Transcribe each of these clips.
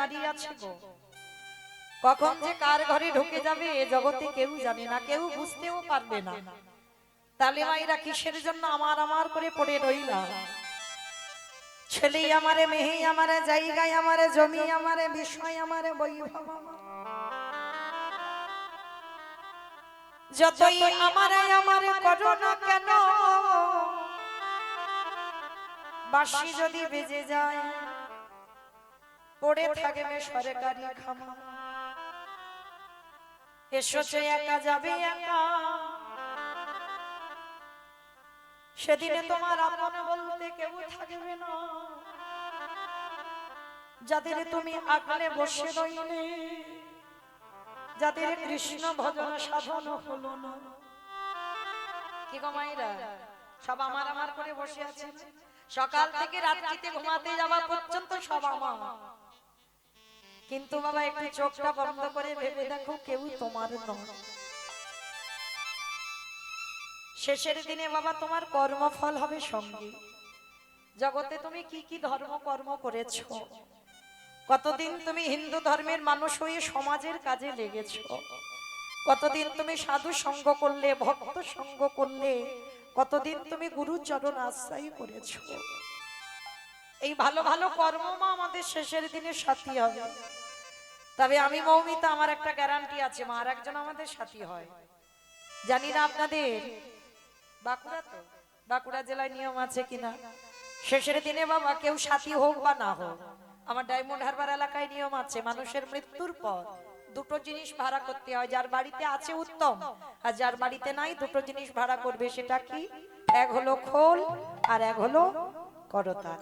দাঁড়িয়ে আছে গো। কখন যে কার ঘরে ঢুকে যাবে এ জগতে কেউ জানে না, কেউ বুঝতেও পারবে না। তাহলে মায়েরা কিসের জন্য আমার আমার করে পড়ে রইলা? ছেলে আমারে, মেয়ে আমারে, জায়গায় আমারে, জমি আমারে, বিষয় আমারে, বৈভব আমার। যতই আমারে আমারে করো না কেন, বাঁশি যদি বেজে যায় পড়ে থাকবে সরকারি খামা। এসেছে একা যাবে একা, সেদিনে তোমার আপন বলতে কেউ থাকবে না। যাদের তুমি আগলে বসে রইলে, যাদের কৃষ্ণ ভজন সাধন হলো না। কি গো মায়েরা, সব আমার আমার করে বসে আছে, সকাল থেকে রাত্রিতে ঘুমাতে যাওয়া পর্যন্ত সব আমার। কিন্তু বাবা একটু চোখটা বন্ধ করে ভেবে দেখো, কেউ তোমার নয়। শেষের দিনে বাবা তোমার কর্মফল হবে সঙ্গে। জগতে তুমি কি কি ধর্ম কর্ম করেছো, কতদিন তুমি হিন্দু ধর্মের মানুষ হয়ে সমাজের কাজে লেগেছো, কতদিন তুমি সাধু সঙ্গ করলে, ভক্ত সঙ্গ করলে, কতদিন তুমি গুরুচরণ আশ্রয় করেছো। এই ভালো ভালো কর্ম মা আমাদের শেষের দিনে সাথী হবে। তবে আমি মৌমিতা, আমার একটা গ্যারান্টি আছে, মা আর একজন আমাদের সাথী হয়। জানি না আপনাদের বাঁকুড়া, তো বাঁকুড়া জেলায় নিয়ম আছে কিনা, শেষের দিনে বাবা কেউ সাথী হোক বা না হোক, আমার ডায়মন্ড হারবার এলাকায় নিয়ম আছে, মানুষের মৃত্যুর পর দুটো জিনিস ভাড়া করতে হয়। যার বাড়িতে আছে উত্তম, আর যার বাড়িতে নাই দুটো জিনিস ভাড়া করবে। সেটা কি? এক হলো খোল আর এক হলো করতাল।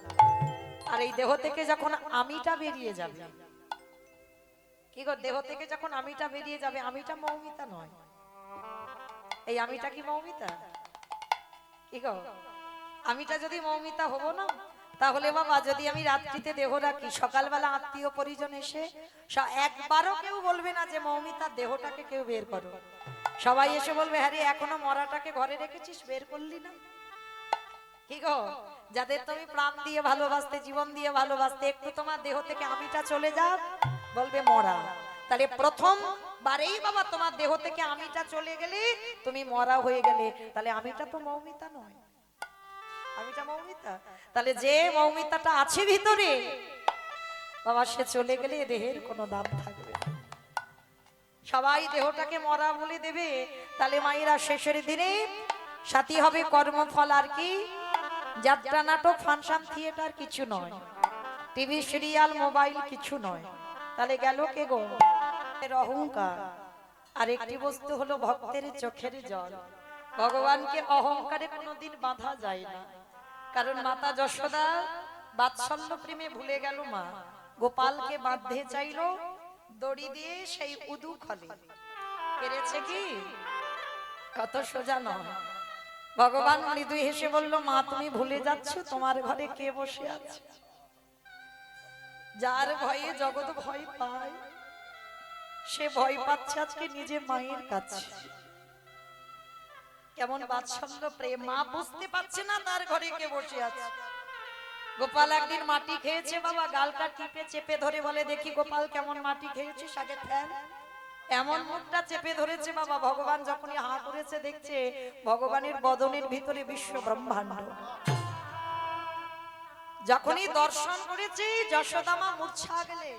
আর এই দেহ থেকে যখন আমিটা বেরিয়ে যাবে, কি গো, দেহ থেকে যখন আমিটা বেরিয়ে যাবে, আমিটা মৌমিতা নয়। এই আমিটা কি মৌমিতা? কি গো, আমিটা যদি মৌমিতা হবো না, তাহলে বাবা যদি আমি রাত্রিতে দেহ রাখি, সকালবেলা আত্মীয় পরিজন এসে একবারও কেউ বলবে না যে মৌমিতার দেহটাকে কেউ বের করো। সবাই এসে বলবে, হ্যাঁ রে, এখনো মরাটাকে ঘরে রেখেছিস, বের করলি না। কি গো, যাদের তুমি প্রাণ দিয়ে ভালোবাসতে, জীবন দিয়ে ভালোবাসতে, একটু তোমার দেহ থেকে আমিটা চলে যাক, বলবে মরা। তাহলে প্রথম বারেই বাবা তোমার দেহ থেকে আমিটা চলে গেলে তুমি মরা হয়ে গেলে। তাহলে আমিটা তো মৌমিতা নয়, আমিটা মৌমিতা। তাহলে যে মৌমিতাটা আছে ভিতরে বাবা, সে চলে গেলে দেহের কোনো দাম থাকবে না। সবাই দেহটাকে মরা বলে দেবে। তাহলে মায়েরা শেষের দিনে সাথী হবে কর্মফল। আর কি? যাত্রা, নাটক, ফাংশন, থিয়েটার কিছু নয়, টিভি সিরিয়াল, মোবাইল কিছু নয়। তাহলে গেল কে গো? অহংকার। আর একটি বস্তু হলো ভক্তের চোখের জল। ভগবানকে অহংকারে কোনোদিন বাঁধা যায় না। কারণ মাতা যশোদা বাৎসল্য প্রেমে ভুলে গেল মা, গোপালকে বাঁধতে চাইল দড়ি দিয়ে সেই উদু খলে। পেরেছে কি? কত সোজা নয়। ভগবান মৃদু হেসে বলল, মা তুমি ভুলে যাচ্ছ তোমার ঘরে কে বসে আছে। যার ভয়ে জগৎ ভয় পায়, সে ভয় পাচ্ছে আজকে নিজে মায়ের কাছে। কেমন বাৎসল্য প্রেম! মা বুঝতে পারছে না তার ঘরে কে বসে আছে। গোপাল একদিন মাটি খেয়েছে বাবা, গালটা টিপে চেপে ধরে বলে, দেখি গোপাল কেমন মাটি খেয়েছিস, আগে ফেল। এমন মুখটা চেপে ধরেছে বাবা, ভগবান যখনই হা করেছে দেখছে ভগবানের বদনের ভিতরে বিশ্ব ব্রহ্মাণ্ড। যখনই দর্শন করেছে যশোদা মা মূর্ছা গেলেন।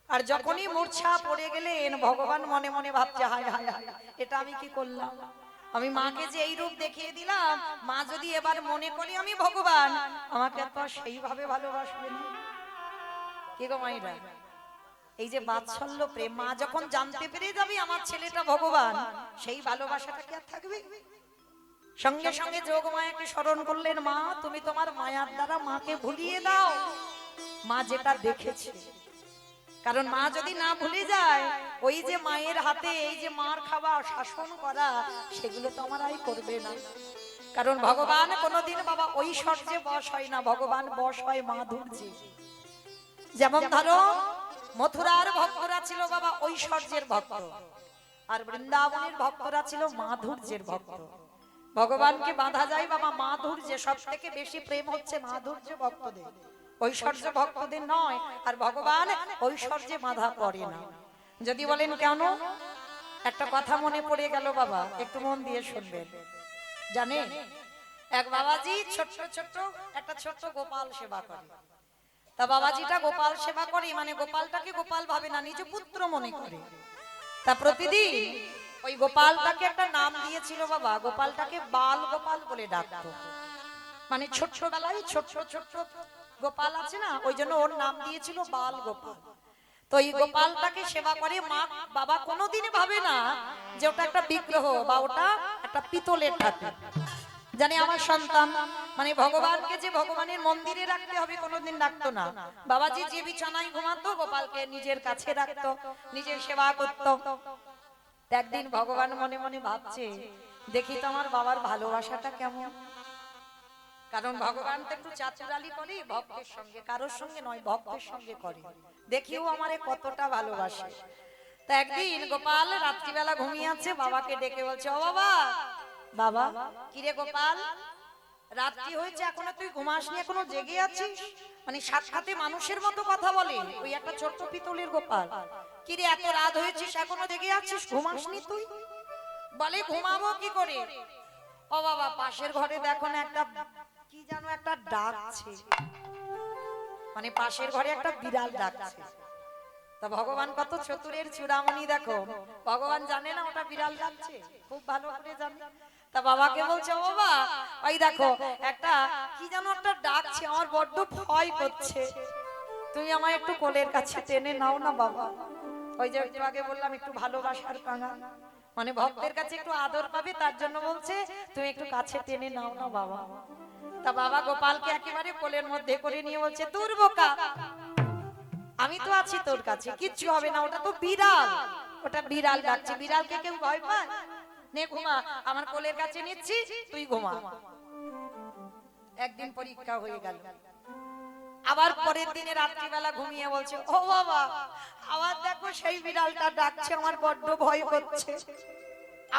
আর যখনই মূর্ছা পড়ে গেলেন, ভগবান মনে মনে ভাবছে, হায় হায় হায়, এটা আমি কি করলাম? আমি মাকে যে এই রূপ দেখিয়ে দিলাম, মা যদি এবার মনে করি আমি ভগবান, আমাকে তো সেইভাবে ভালোবাসবে না। কি গো মাইরা, এই যে বাৎসল্য প্রেম, মা যখন জানতে পেরে যাবে আমার ছেলেটা ভগবান, সেই ভালোবাসাটা কি আর থাকবে? সঙ্গে সঙ্গে যোগমায়াকে স্মরণ করলেন, মা তুমি তোমার মায়ার দ্বারা মাকে ভুলিয়ে দাও, মা যেটা দেখেছে। কারণ মা যদি না ভুলে যায়, ওই যে মায়ের হাতে এই যে মার খাওয়া, শাসন করা, সেগুলো তো আমার আর করবে না। কারণ ভগবান কোনোদিন বাবা ঐশ্বর্যে বশ হয় না, ভগবান বশ হয় মাধুর্যে। যেমন ধরো মথুরার ভক্তরা ছিল বাবা ঐশ্বর্যের ভক্ত, আর বৃন্দাবনের ভক্তরা ছিল মাধুর্যের ভক্ত। ভগবানকে বাঁধা যায় বাবা মাধুর্যে, সব থেকে বেশি প্রেম হচ্ছে মাধুর্য ভক্তদের। ঐশ্বর্য ভক্তদের নয়, আর ভগবান ঐশ্বর্যে বাধা পড়ে না। যদি বলেন কেন, একটা কথা মনে পড়ে গেল বাবা, একটু মন দিয়ে শুনবেন। জানেন, এক বাবাজি ছোট্ট ছোট্ট একটা ছোট্ট গোপাল সেবা করে। তা বাবাজিটা গোপাল সেবা করে, মানে গোপালটাকে গোপাল ভাবে না, নিজ পুত্র মনে করে। তা প্রতিদিন ওই গোপালটাকে একটা নাম দিয়েছিল বাবা, গোপালটাকে বাল গোপাল বলে ডাকতো। মানে ছোট্টবেলায় ছোট্ট ছোট্ট গোপাল আছে না, ওই জন্য ওর নাম দিয়েছিল বাল গোপাল। তো এই গোপালটাকে সেবা করে মা বাবা, কোনোদিন ভাবে না যে ওটা একটা বিগ্রহ বা ওটা একটা পিতলের ঠাকুর। জানি আমার সন্তান, মানে ভগবানকে যে ভগবানের মন্দিরে রাখতে হবে কোনোদিন রাখতো না। বাবাজি যে বিছানায় ঘুমাতো গোপালকে নিজের কাছে রাখতো, নিজের সেবা করতো। একদিন ভগবান মনে মনে ভাবছে, দেখি তো আমার বাবার ভালোবাসাটা কেমন। কারণ ভগবান তো একটু চাতুরালি করে ভক্তের সঙ্গে, কারোর সঙ্গে নয়, ভক্তের সঙ্গে করে। দেখিও আমারে কতটা ভালোবাসে। তা একদিন গোপাল রাত্রিবেলা ঘুমিয়ে আছে, বাবাকে ডেকে বলছে, ও বাবা, বাবা কিরে গোপাল, রাত্রি হয়েছে এখনো তুই ঘুমাসনি, এখনো জেগে আছিস? মানে সাক্ষাতে মানুষের মতো কথা বলে ওই একটা ছোট্ট পিতলের গোপাল। কিরে এত রাত হয়েছিস এখনো জেগে আছিস, ঘুমাসনি তুই? বলে ঘুমাবো কি করে, ও বাবা পাশের ঘরে দেখো না একটা কি জানো একটা ডাকছে, মানে পাশের ঘরে একটা বিড়াল ডাকছে। তা ভগবান কত চতুরের চূড়ামণি, দেখো ভগবান জানে না ওটা বিড়াল ডাকছে, খুব ভালো করে জানে। তা বাবাকে বলছে, ও বাবা ওই দেখো একটা কি জানো একটা ডাকছে, আমার বড্ড ভয় করছে, তুমি আমায় একটু কোলের কাছে টেনে নাও না বাবা। ওই যে একটু আগে বললাম একটু ভালোবাসার কাঙাল, মানে ভক্তের কাছে একটু আদর পাবে, তার জন্য বলছে তুমি একটু কাছে টেনে নাও না বাবা। তা বাবা গোপালকে একেবারে কোলের মধ্যে করে নিয়ে বলছে, দূর বোকা, আমি তো আছি তোর কাছে, কিচ্ছু হবে না, ওটা তো বিড়াল, ওটা বিড়াল ডাকছে, বিড়ালকে কেউ ভয় পায়? নে ঘুমা, আমার কোলের কাছে নিচ্ছি, তুই ঘুমা। একদিন পরীক্ষা হয়ে গেল, আবার পরের দিনে রাত্রিবেলা ঘুমিয়ে বলছে, ও বাবা আবার দেখো সেই বিড়ালটা ডাকছে, আমার বড্ড ভয় করছে।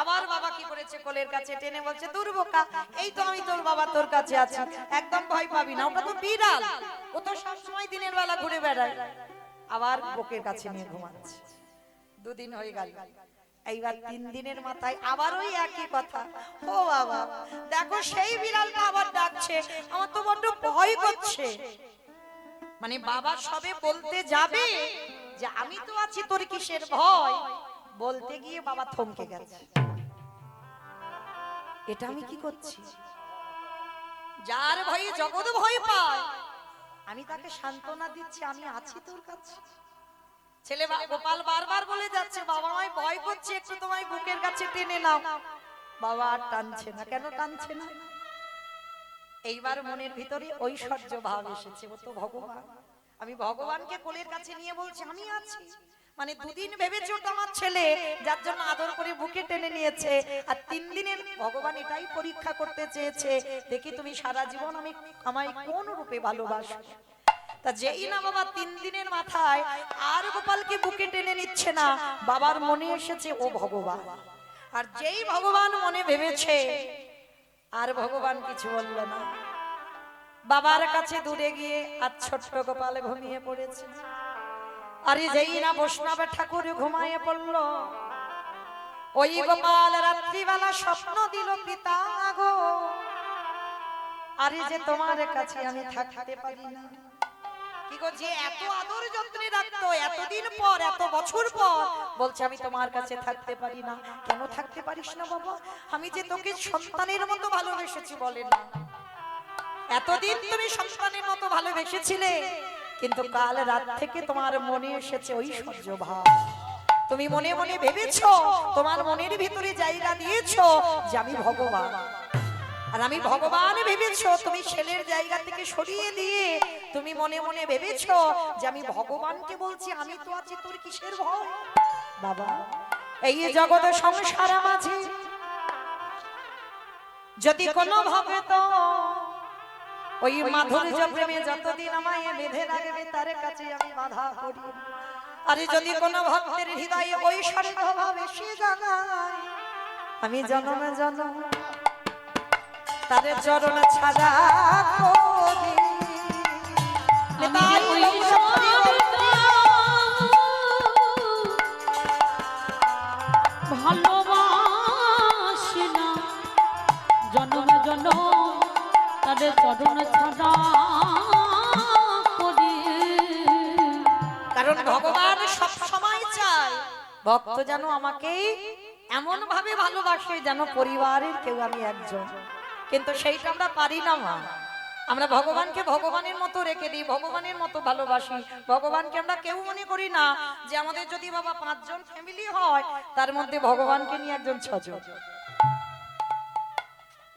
আবার বাবা কি করেছে, কোলের কাছে টেনে বলছে, দূর বোকা, এই তো আমি তোর বাবা তোর কাছে আছি, একদম ভয় পাবি না, ওটা তো বিড়াল, ও তো সবসময় দিনের বেলা ঘুরে বেড়ায়। আবার বুকের কাছে নিয়ে ঘুমাচ্ছে। দুদিন হয়ে গেল, এইবার 3 দিনের মাথায় আবার ওই একই কথা, ও বাবা দেখো সেই বিড়ালটা আবার ডাকছে, আমার তো বড্ড ভয় করছে। মানে বাবা সবে বলতে যাবে যে আমি তো আছি, তোর কিসের ভয়, বলতে গিয়ে বাবা থমকে গেছে। এটা আমি কি করছি? যার ভয়ে জগৎ ভয় পায়, আমি তাকে সান্ত্বনা দিচ্ছি, আমি আছি তোর কাছে। ছেলে গোপাল বারবার বলে যাচ্ছে, বাবা আমায় ভয় করছে, একটু তোমায় বুকের কাছে টেনে নাও। বাবা আর টানছে না। কেন টানছে না? এইবার মনের ভিতরে ঐশ্বর্য ভাব এসেছে, ও তো ভগবান, আমি ভগবানকে কোলের কাছে নিয়ে বলছি আমি আছি। মানে 2 দিন ভেবেছে ওটা আমার ছেলে, যার জন্য আদর করে বুকে টেনে নিয়েছে, আর 3 দিনের ভগবান এটাই পরীক্ষা করতে চেয়েছে, দেখি তুমি সারা জীবন আমায় কোন রূপে ভালোবাসো। তা যেই না বাবা 3 দিনের মাথায় আর গোপালকে বুকে টেনে নিচ্ছে না, বাবার মনে এসেছে ও ভগবান। আর যেই ভগবান মনে ভেবেছে, আর ভগবান কিছু বলল না। বাবার কাছে দূরে গিয়ে আর ছোট্ট গোপাল ঘুমিয়ে পড়েছে। আরে যেই না বৈষ্ণব ঠাকুর ঘুমায়ে পড়ল, ওই গোপাল রাত্রিবেলা স্বপ্ন দিল, পিতা গো আরে যে তোমার কাছে আমি থাকতে পারি না। কি গো, যে এত আদর যত্নে রাখতো, এতদিন পর এত বছর পর বলছে আমি তোমার কাছে থাকতে পারি না। কেন থাকতে পারিস না বাবা? আমি যে তোকে সন্তানের মতো ভালোবেসেছি, বলেন না? এতদিন তুমি সন্তানের মতো ভালোবেসেছিলে, কিন্তু কাল রাত থেকে তোমার মনে এসেছে ঐশ্বর্য ভাব। তুমি মনে মনে ভেবেছো, তোমার মনের ভিতরে জায়গা দিয়েছো যে আমি ভগবান। আর আমি ভগবান ভেবেছো, তুমি ছেলের জায়গা থেকে সরিয়ে দিয়ে তুমি মনে মনে ভেবেছো যে আমি ভগবানকে বলছি আমি তো আছি, তোর কিসের ভয়? বাবা এই জগৎ সংসার মাঝে যদি কোনো ভাবে তো ওই মাধুর্য প্রেমে যতদিন আমায় বেঁধে রাখবে, তার কাছে আমি বাধা করি। আরে যদি কোনো ভক্তের হৃদয়ে ঐশ্বর্য ভাব এসে জাগায়, আমি জনমে জনম তার চরণ ছাড়া আমি যে ওই ভালোবাসি না, জনম জনম তাদের চরণ ছাড়া করি। কারণ ভগবান সব সময় চায় ভক্ত যেন আমাকে এমন ভাবে ভালোবাসে যেন পরিবারের কেউ আমি একজন, কিন্তু সেইটা আমরা পারি না মা। আমরা ভগবানকে ভগবানের মতো রেখে দিই, ভগবানের মতো ভালোবাসি। ভগবানকে আমরা কেউ মনে করি না যে আমাদের যদি বাবা 5 জন ফ্যামিলি হয় তার মধ্যে ভগবানকে নিয়ে একজন 6 জন।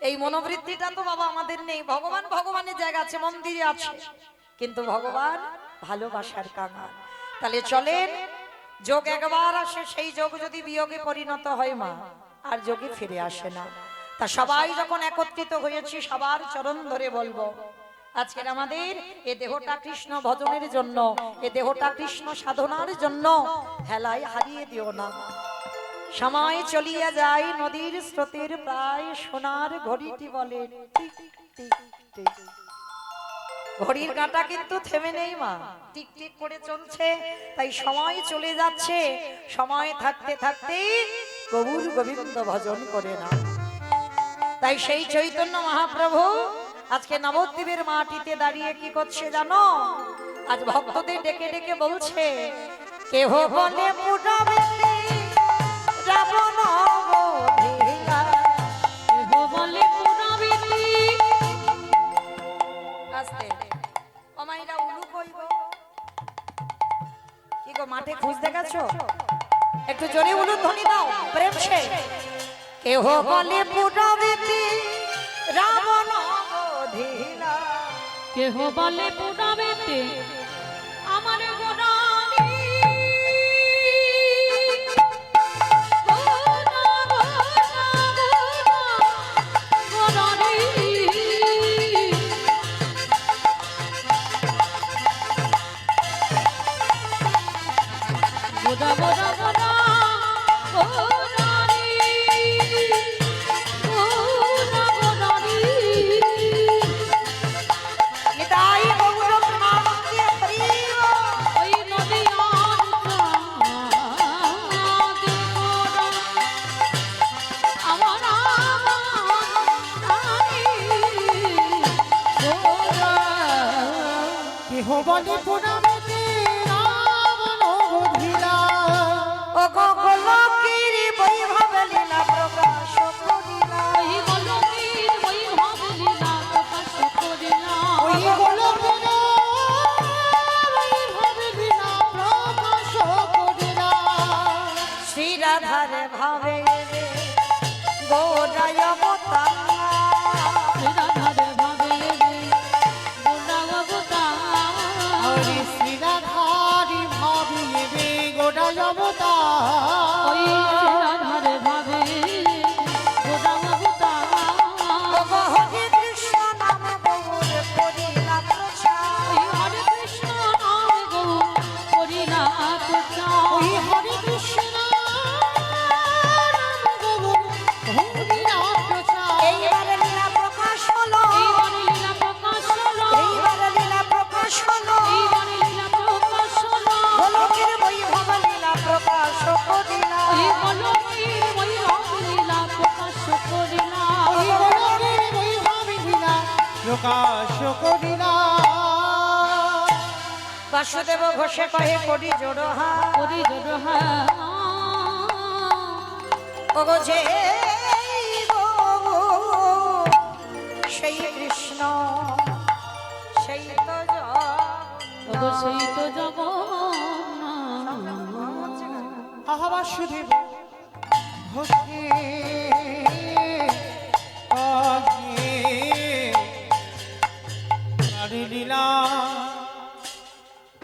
এই মনোবৃত্তিটা তো বাবা আমাদের নেই। ভগবান ভগবানের জায়গা আছে, মন্দিরে আছে, কিন্তু ভগবান ভালোবাসার কাঙাল। তাহলে চলেন, যোগ একবার আসে, সেই যোগ যদি বিয়োগে পরিণত হয় মা, আর যোগে ফিরে আসে না। তা সবাই যখন একত্রিত হয়েছি সবার চরণ ধরে বলবো, আজকের আমাদের এ দেহটা কৃষ্ণ ভজনের জন্য, এ দেহটা কৃষ্ণ সাধনার জন্য হেলায় হারিয়ে দিও না। সময় চলিয়া যায় নদীর স্রোতের প্রায়, সোনার ঘড়িটি বলে টিক টিক টিক। ঘড়ির কাঁটা কিন্তু থেমে নেই মা, টিক টিক করে চলছে। তাই সময় চলে যাচ্ছে, সময় থাকতে থাকতে গৌর গোবিন্দ ভজন করে না। তাই সেই চৈতন্য মহাপ্রভু আজকে নবদ্বীপের মাটিতে দাঁড়িয়ে কি করছে জানো? আজ ভক্তদের ডেকে ডেকে বলছে, কেহ বলে পুরাবে রাবণ বধিলা, কেহ বলে পুরাবিতি। আস্তে ও মাইরা উলু কইব কি গো, মাঠে খুঁজতে গেছো? একটু জোরে উলু ধ্বনি দাও প্রেম সে। কেহ বলে পুরাবিতি রাবণ বধিলা, কেহ বলে পুরাবিতি আমার গোরানি। গোরা গোরা গোরা গোরানি, গোরা গোরানি। নিতাই গৌর প্রেমানন্দে প্রিয়, ওই নদিয়ার চাঁদে গোরা আমার রানী গোরা। কেহ বলে পুরাবিতি রাবণ বধিলা, ও গো গোলকের বৈভব লীলা প্রকাশ করিলা, ওই গোলকের বৈভব লীলা প্রকাশ করিলা। ওই গোলকের বৈভব লীলা প্রকাশ করিলা। শ্রী রাধার ভাবে গৌরায় অবতার, রাধারে ভাবে গোরা অবতার। হরি শ্রী রাধারি ভাবিয়ে রে গোড়ায় অবতার। ওই রাধারে ভাবে গোরা অবতার। ও গো হরে কৃষ্ণ নাম গৌর করিলা প্রচার, ওই হরে কৃষ্ণ নাম গৌর করিলা প্রচার। ওই হরে কৃষ্ণ নাম গৌর হরিলা প্রচার। এইবার লীলা প্রকাশ হলো, এইবারে লীলা প্রকাশ হলো, এইবার লীলা প্রকাশ হলো, এইবারে লীলা প্রকাশ হলো। গোলকের বৈভব লীলা প্রকাশ করিলা, ওই গোলকের বৈভব লীলা প্রকাশ করিলা। ওই গোলকের বৈভব লীলা প্রকাশ করিলা। বাসুদেব ঘোষে কহে করি জোড়হা, করি জোড়হা ও গো যে গো সেই কৃষ্ণ সেই তো ওগো সেই তো জগন্নাথ। আহা বাসুদেব ঘোষে কহে নারী লীলা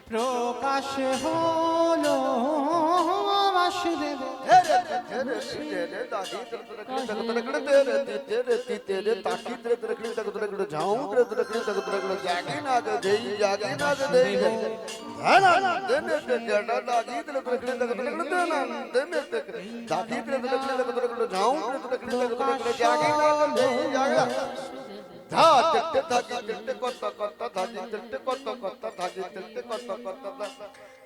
প্রকাশ হলো বাসুদেব। ধা তেতে ধাজি তেতে কত কত ধাজি তেতে কত কত ধাজি তেতে কত কত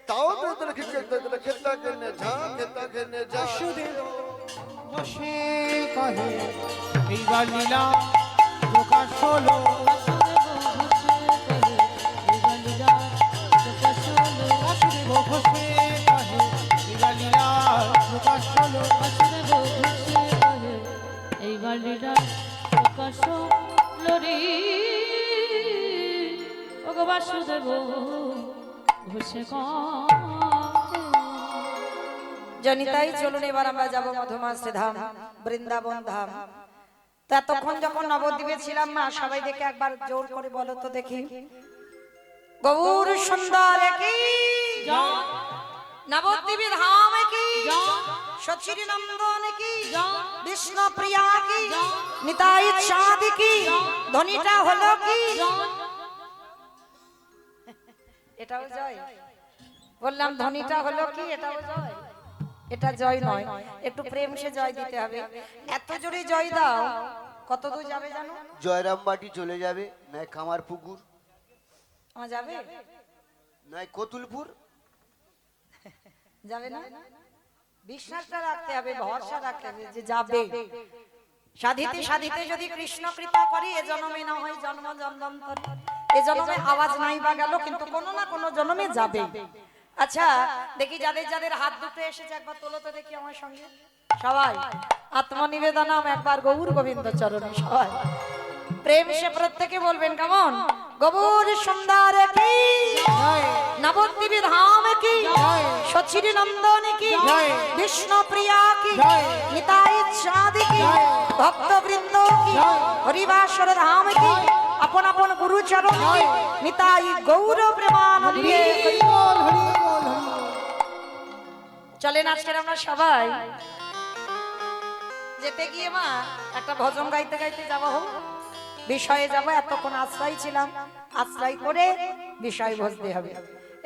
তাও তেতে খেতে খেতা কেনে ঝা খেতা কেনে ঝা বাসুদেব বসে কহে এইবার লীলা প্রকাশ হলো বাসুদেব বসে কহে এইবার লীলা প্রকাশ হলো এইবার লীলার প্রকাশ লরি ওগো বাসুদেব ঘোষে জনিতাই চলুন এবার আমরা যাব মধুমাসে ধাম বৃন্দাবন ধাম। তো এতক্ষণ যখন নবদ্বীপে ছিলাম মা, সবাই দেখে একবার জোর করে বলো তো দেখি, গৌর সুন্দর কি নবদ্বীপে ধাম কি সচির নন্দন কি বিষ্ণু প্রিয়া কি নিতাই চাঁদ কি ধ্বনিটা হলো কি? এটাও জয় বললাম, ধ্বনিটা হলো কি? এটাও জয়? এটা জয় নয়, একটু প্রেম সে জয় দিতে হবে। এত জোরে জয় দাও, কত দূর যাবে জানো? জয়রামবাটি চলে যাবে, নয় কামার পুকুর, আমার যাবে নয় কতুলপুর, যাবে না? বিশ্বাসটা রাখতে হবে, ভরসা রাখতে হবে যে যাবে। সাধিতে সাধিতে যদি কৃষ্ণ কৃপা করি, এ জন্মে না হয় জন্ম জন্মান্তর, এ জন্মে আওয়াজ নাই বা গেল, কিন্তু কোনো না কোনো জন্মে যাবে। আচ্ছা দেখি যাদের যাদের হাত দুটো এসেছে একবার তোলো তো দেখি আমার সঙ্গে সবাই। আত্মনিবেদনম একবার গৌর গোবিন্দ চরণে সবাই প্রেম সে প্রত্যেকে বলবেন কেমন? গৌর সুন্দর কি নবদ্বীপে ধাম কি সচির নন্দন কি বিষ্ণু প্রিয়া কি নিতাই চাঁদ কি ভক্তবৃন্দ কি হরিবাসর ধাম কি আপন আপন গুরু চরণ কি নিতাই গৌর প্রেমানন্দে। চলেন আজকের আমরা সবাই যেতে গিয়ে মা একটা ভজন গাইতে গাইতে যাবো, হোক বিষয়ে যাব। এতক্ষণ আশ্রয় ছিলাম, আশ্রয় করে বিষয় বুঝতে হবে।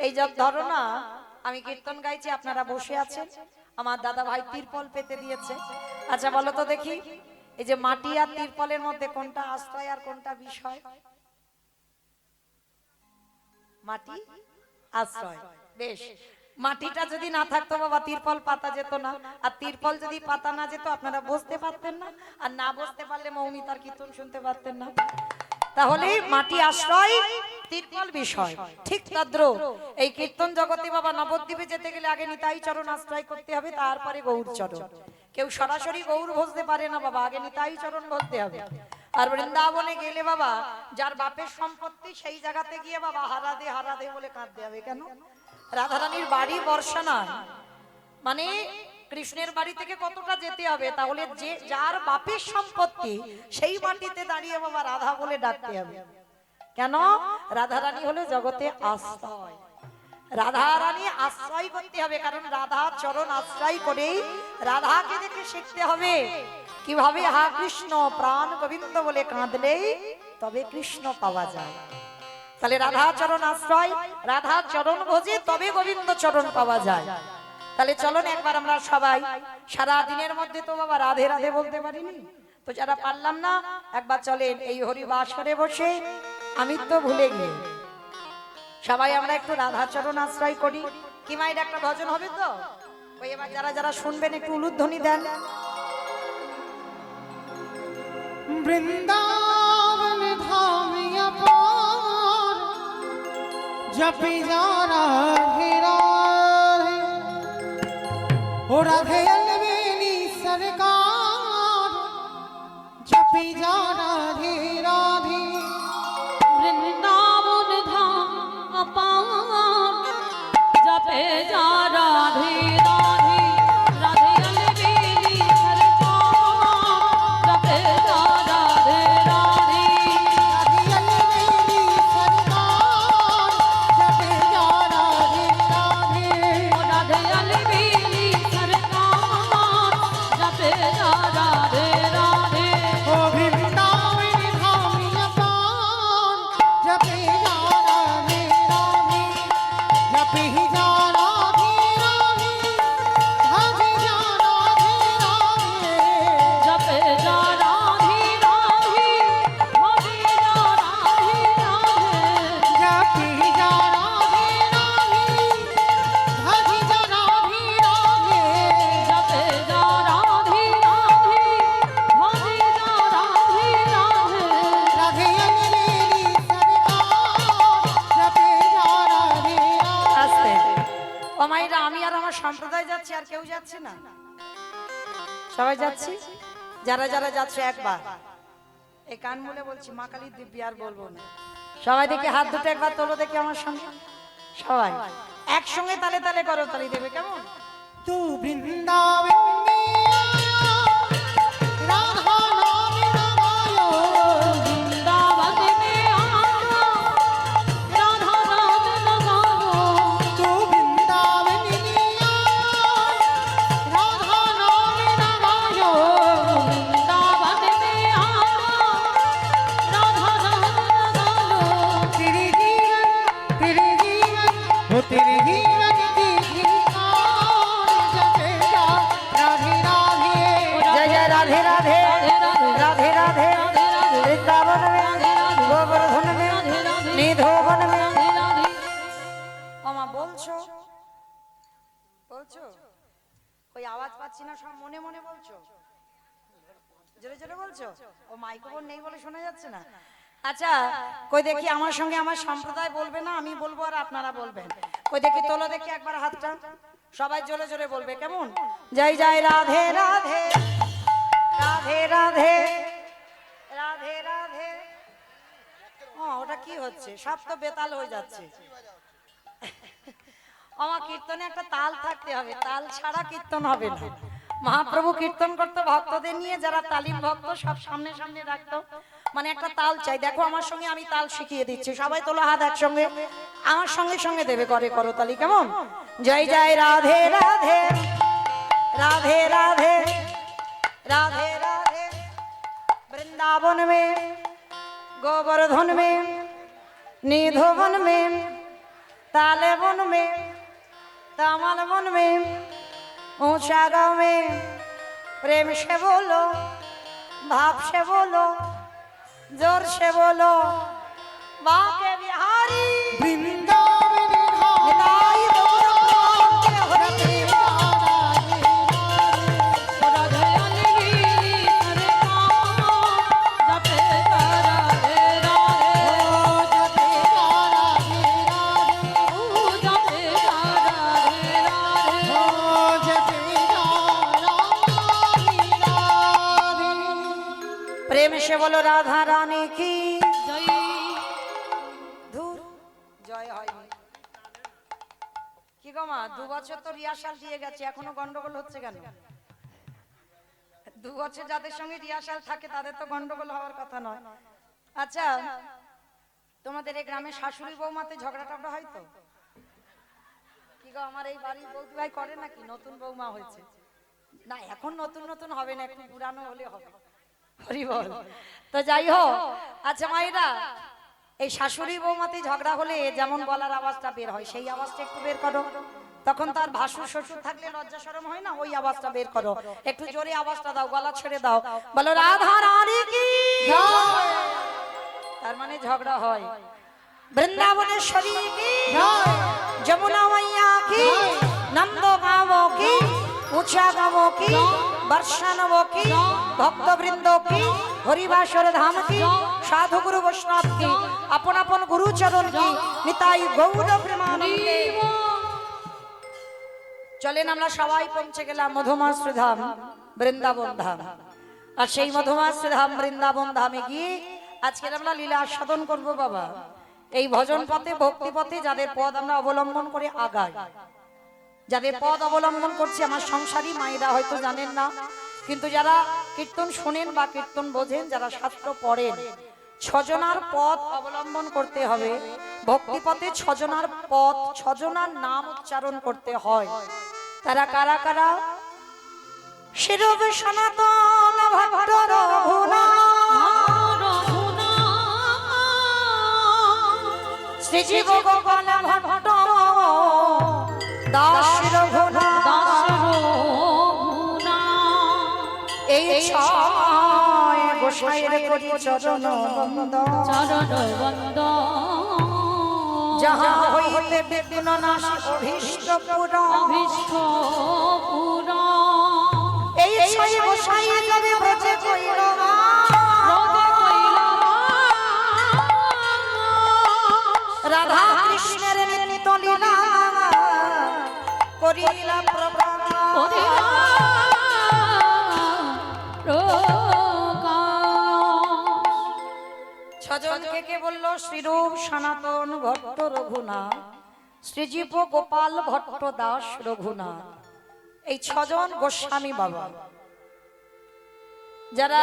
এই যে ধরো না, আমি কীর্তন গাইছি, আপনারা বসে আছেন, আমার দাদা ভাই তিরপল পেতে দিয়েছে। আচ্ছা বলো তো দেখি, এই যে মাটি আর তিরপলের মধ্যে কোনটা আশ্রয় আর কোনটা বিষয়? মাটি আশ্রয়। বেশ, মাটিটা যদি না থাকতো বাবা তিরপল পাতা যেত না, আর তিরপল যদি পাতা না যেত আপনারা বুঝতে পারতেন না, আর না বুঝতে পারলে মৌমিতার কীর্তন শুনতে পারতেন না। তাহলে মাটি আশ্রয়, তিরপল বিষয়। ঠিক তদ্রূপ এই কীর্তন জগতে বাবা নবদ্বীপে যেতে গেলে আগে নিতাই চরণ আশ্রয় করতে হবে, তারপরে গৌর চরণ। কেউ সরাসরি গৌর বুঝতে পারে না বাবা, আগে নিতাই চরণ বলতে হবে। আর বৃন্দাবনে গেলে বাবা যার বাপের সম্পত্তি, সেই জায়গাতে গিয়ে বাবা হারা দে বলে কাঁদতে হবে। কেন? রাধারানীর বাড়ি বর্ষা নয়, মানে কৃষ্ণের বাড়ি থেকে কতটা যেতে হবে, তাহলে যে যার বাপের সম্পত্তি সেই মাটিতে দাঁড়িয়ে বাবা রাধা বলে ডাকতে হবে। কেন? রাধারানী হলো জগতে আশ্রয়, রাধারানী আশ্রয় করতে হবে, কারণ রাধা চরণ আশ্রয় করেই রাধাকে দেখে শিখতে হবে কিভাবে হা কৃষ্ণ প্রাণ গোবিন্দ বলে কাঁদলেই তবে কৃষ্ণ পাওয়া যায়। তাহলে রাধা চরণ আশ্রয়, রাধা চরণ ভোজে তবে গোবিন্দ চরণ পাওয়া যায়। তাহলে চলুন একবার আমরা সবাই, সারা দিনের মধ্যে তো বাবা রাধে রাধে বলতে পারিনি, তো যারা পারলাম না একবার চলেন এই হরিবাসরে বসে, আমি তো ভুলে গিয়ে সবাই আমরা একটু রাধা চরণ আশ্রয় করি। কি মায়ের একটা ভজন হবে তো, ওই এবার যারা যারা শুনবেন একটু উলুধ্বনি দেন। বৃন্দাবন ধামিয়া পার জপি যা রাধে রাধে, ও রাধে अलबेली सरकार जपी जा राधे राधे। বৃন্দাবন ধাম अपार जपे जा राधे राधे, राधे अलबेली सरकार जपे जा राधे राधे, राधे अलबेली सरकार जपी जा राधे राधे। राधे अलबेली सरकार जपे जा राधे राधे। ओ वृंदावन धाम ও মায়েরা, আমি আর আমার সম্প্রদায় যাচ্ছি, আর কেউ যাচ্ছে না? সবাই যাচ্ছি? যারা যারা যাচ্ছে একবার এই কান মুলে বলছি, মা কালীর দিব্যি আর বলবো না। সবাই দেখি হাত দুটো একবার তোলো দেখি আমার সঙ্গে, সবাই একসঙ্গে তালে তালে করো, তালি দেবে কেমন? तू वृंदावन में आया, राधा नाम लगायो। वृंदावन में आया, राधा नाम लगायो। तू वृंदावन में आया, राधा नाम लगायो। वृंदावन में आया, राधा नाम लगायो। तेरे जीवन वो तेरे जीवन की धिकार जपेगा राधे राधे। जय जय राधे राधे राधे राधे वृंदावन में गोवर्धन में निधोवन में। ওমা বলছো বলছো, ওই আওয়াজ পাচ্ছি না, সব মনে মনে বলছো, জোরে জোরে বলছো। ও মাইক্রোফোন নেই বলে শোনা যাচ্ছে না। আচ্ছা কই দেখি আমার সঙ্গে আমার সম্প্রদায় বলবে না, আমি বলবো আর আপনারা বলবেন। কই দেখি তোলো দেখি একবার হাতটা, সবাই জোরে জোরে বলবে কেমন? জয় জয় রাধে রাধে রাধে রাধে রাধে রাধে। ও ওটা কি হচ্ছে? সব তো বেতাল হয়ে যাচ্ছে। আমার কীর্তনে একটা তাল থাকতে হবে, তাল ছাড়া কীর্তন হবে না। মহাপ্রভু কীর্তন করতো ভক্তদের নিয়ে, যারা তালিম ভক্ত সব সামনে সামনে রাখতো, মানে একটা তাল চাই। দেখো আমার সঙ্গে আমি তাল শিখিয়ে দিচ্ছি, সবাই তোলো হাত একসঙ্গে, আমার সঙ্গে সঙ্গে দেবে করে করো তালি কেমন? জয় জয় রাধে রাধে রাধে রাধে राधे राधे वृंदावन में गोवर्धन में निधोवन में ताले वन में तामल वन में ऊंचा गाँव में प्रेम से बोलो, भाव से बोलो, जोर से बोलो, बाके बिहारी वृंदावन धाम निताई गौर प्रेम के हरि। राधे राधे जपेगा राधे राधे। जपेगा राधे राधे। जपेगा राधे राधे। ओ जपेगा राधे राधे। प्रेम से बोलो राधा रानी की जय। ধুর জয় হয়নি। কি গো মা, 2 বছর তো রিহার্সাল দিয়ে গেছে, এখনো গন্ডগোল হচ্ছে কেন? 2 বছর যাদের সঙ্গে রিহার্সাল থাকে তাদের তো গন্ডগোল হওয়ার কথা নয়। আচ্ছা তোমাদের এই গ্রামে শাশুড়ি বৌমাতে ঝগড়া টগড়া হয় তো? কি গো আমার এই বাড়ির বৌদি ভাই করে নাকি? নতুন বৌমা হয়েছে না, এখন নতুন নতুন হবে না, একটু পুরানো হলে হবে। হরি বল। তো যাই হোক, আচ্ছা মায়েরা, এই শাশুড়ি বৌমাতে ঝগড়া হলে যেমন গলার আওয়াজটা বের হয় সেই আওয়াজটা একটু বের করো। তখন তার ভাসুর শ্বশুর থাকলে লজ্জা শরম হয় না, ওই আওয়াজটা বের করো, একটু জোরে আওয়াজটা দাও, গলা ছেড়ে দাও, বলো রাধা রানী কি জয়। তার মানে ঝগড়া হয়। বৃন্দাবনেশ্বরী কি জয়, যমুনা মাইয়া কি, নন্দ গাঁও কি, উঁচা গাঁও কি, বর্ষানব কি, ভক্তবৃন্দ কি, হরিবাসর ধাম কি, সাধু গুরু বৈষ্ণব কি, আপন আপন গুরু চরণ কি, নিতাই গৌর প্রেমানন্দে। চলেন আমরা সবাই পৌঁছে গেলাম মধুমাশ্রী ধাম বৃন্দাবন ধাম। আর সেই মধুমাশ্রী ধাম বৃন্দাবন ধামে গিয়ে আজকে আমরা লীলা আস্বাদন করব বাবা। এই ভজন পথে ভক্তি পথে যাদের পদ আমরা অবলম্বন করে আগাই, যাদের পদ অবলম্বন করছি, আমার সংসারী মায়েরা হয়তো জানেন না, কিন্তু যারা কীর্তন শোনেন বা কীর্তন বোঝেন, যারা শাস্ত্র পড়েন, 6 জনার পথ অবলম্বন করতে হবে। ভক্তি পথে 6 জনার পথ, 6 জনার নাম উচ্চারণ করতে হয়। তারা কারা কারা? শিরব সনাতন ভট্ট রঘুনাথ, শ্রীজীব গোপাল ভট্ট, দাস রঘুনাথ, এই 6 গোসাইয়ের করি চরণ বন্দন। যাহা হইতে বিঘ্ন নাশ অভীষ্ট পূরণ, এই 6 গোসাই যাবে ব্রজে কইল রাধা কৃষ্ণের নিত্য লীলা, করিলাম প্রকাশ। ছজনকে কে বলল? শ্রীরূপ সনাতন ভট্ট রঘুনাথ, শ্রীজীব গোপাল ভট্ট দাস রঘুনাথ। এই ছজন গোস্বামী বাবা, যারা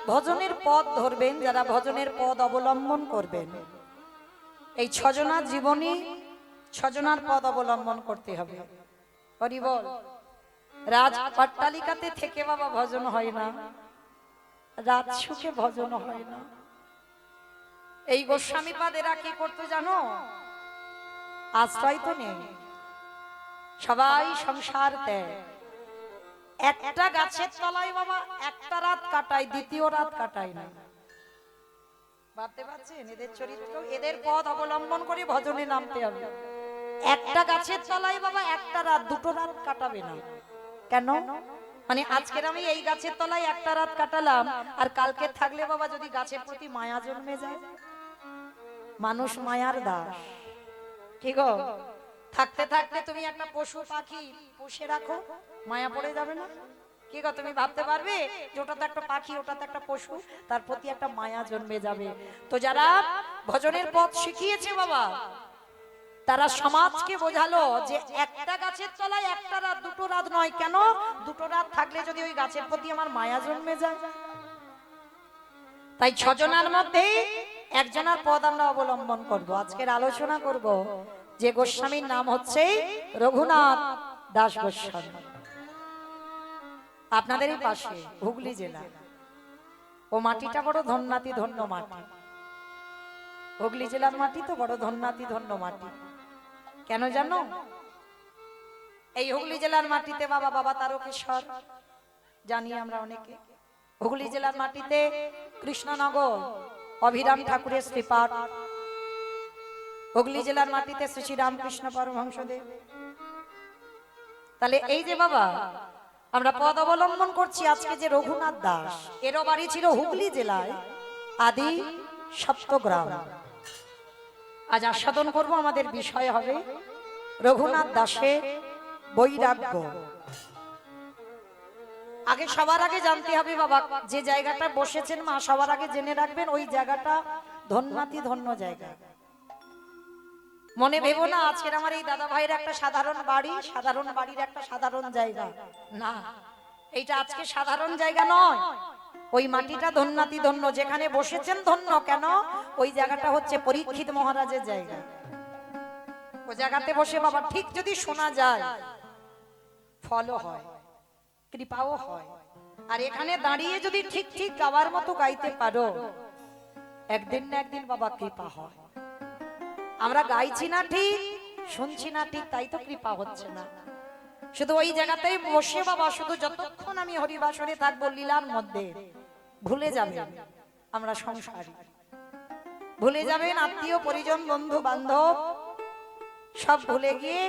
ভজনের পথ ধরবেন, যারা ভজনের পথ অবলম্বন করবেন, এই ছজনার জীবনী, ছজনার পথ অবলম্বন করতে হবে। হরি বল। রাজ অট্টালিকাতে থেকে বাবা ভজন হয় না, রাত সুখে ভজন হয় না। এই গোস্বামী পাদেরা কি করতো জানো? আশ্রয় তো নেই, সবাই সংসার ত্যাগ। একটা গাছের তলায় বাবা একটা রাত কাটায়, দ্বিতীয় রাত কাটায় না। ভাবতে পারছেন এদের চরিত্র? এদের পথ অবলম্বন করে ভজনে নামতে হবে। একটা গাছের তলায় বাবা একটা রাত, দুটো রাত কাটাবে না। কেন? মানে আজকের আমি এই গাছের তলায় একটা রাত কাটালাম, আর কালকে থাকলে বাবা যদি গাছের প্রতি মায়া জন্মে যায়। মানুষ মায়ার দাস, ঠিক গো? থাকতে থাকতে তুমি একটা পশু পাখি পুষে রাখো, মায়া পড়ে যাবে না? কি গো, তুমি ভাবতে পারবে যে ওটা তো একটা পাখি, ওটা তো একটা পশু, তার প্রতি একটা মায়া জন্মে যাবে। তো যারা ভজনের পথ শিখিয়েছে বাবা, তারা সমাজকে বোঝালো যে একটা গাছের তলায় একটা রাত, দুটো রাত নয়। কেন? দুটো রাত থাকলে যদি ওই গাছের প্রতি আমার মায়া জন্মে যায়। তাই ছজনার মধ্যে একজনের পদ আমরা অবলম্বন করব। আজকের আলোচনা করব যে গোস্বামীর নাম হচ্ছে রঘুনাথ দাস গোস্বামী। আপনাদেরই পাশে হুগলি জেলা। ও মাটিটা বড় ধন্যাতি ধন্য মাটি। হুগলি জেলার মাটি তো বড় ধন্যাতি ধন্য মাটি। কেন জানো? এই হুগলি জেলার মাটিতে বাবা বাবা তারকেশ্বর জানি আমরা অনেকে। হুগলি জেলার মাটিতে কৃষ্ণনগর অভিরাম ঠাকুরের শ্রীপাঠ। হুগলি জেলার মাটিতে শ্রী শ্রী রামকৃষ্ণ পরমহংসদেব। তাহলে এই যে বাবা আমরা পদ অবলম্বন করছি, আজকে যে রঘুনাথ দাস, এরও বাড়ি ছিল হুগলি জেলায় আদি সপ্তগ্রাম। আজ আস্বাদন করব, আমাদের বিষয় হবে রঘুনাথ দাসের বৈরাগ্য। আগে সবার আগে জানতে হবে বাবা, যে জায়গাটা বসেছেন মা, সবার আগে জেনে রাখবেন ওই জায়গাটা ধন্যাতি ধন্য জায়গা। মনে ভেবো না আজকের আমার এই দাদা ভাইয়ের একটা সাধারণ বাড়ি, সাধারণ বাড়ির একটা সাধারণ জায়গা না। এইটা আজকে সাধারণ জায়গা নয়। ওই মাটিটা ধন্যাতি ধন্য, যেখানে বসেছেন ধন্য। কেন? ওই জায়গাটা হচ্ছে পরীক্ষিত মহারাজের জায়গা। ওই জায়গাতে বসে বাবা ঠিক যদি শোনা যায়, ফলও হয়, কৃপাও হয়। আর এখানে দাঁড়িয়ে যদি ঠিক ঠিক গাওয়ার মতো গাইতে পারো, একদিন না একদিন বাবা কৃপা হয়। আমরা গাইছি না ঠিক, শুনছি না ঠিক, তাই তো কৃপা হচ্ছে না। শুধু ওই জায়গাতেই বসে বাবা, শুধু যতক্ষণ আমি হরিবাসরে থাকবো লীলার মধ্যে, ভুলে যাবেন আমরা সংসারী, ভুলে যাবেন আত্মীয় পরিজন বন্ধু বান্ধব, সব ভুলে গিয়ে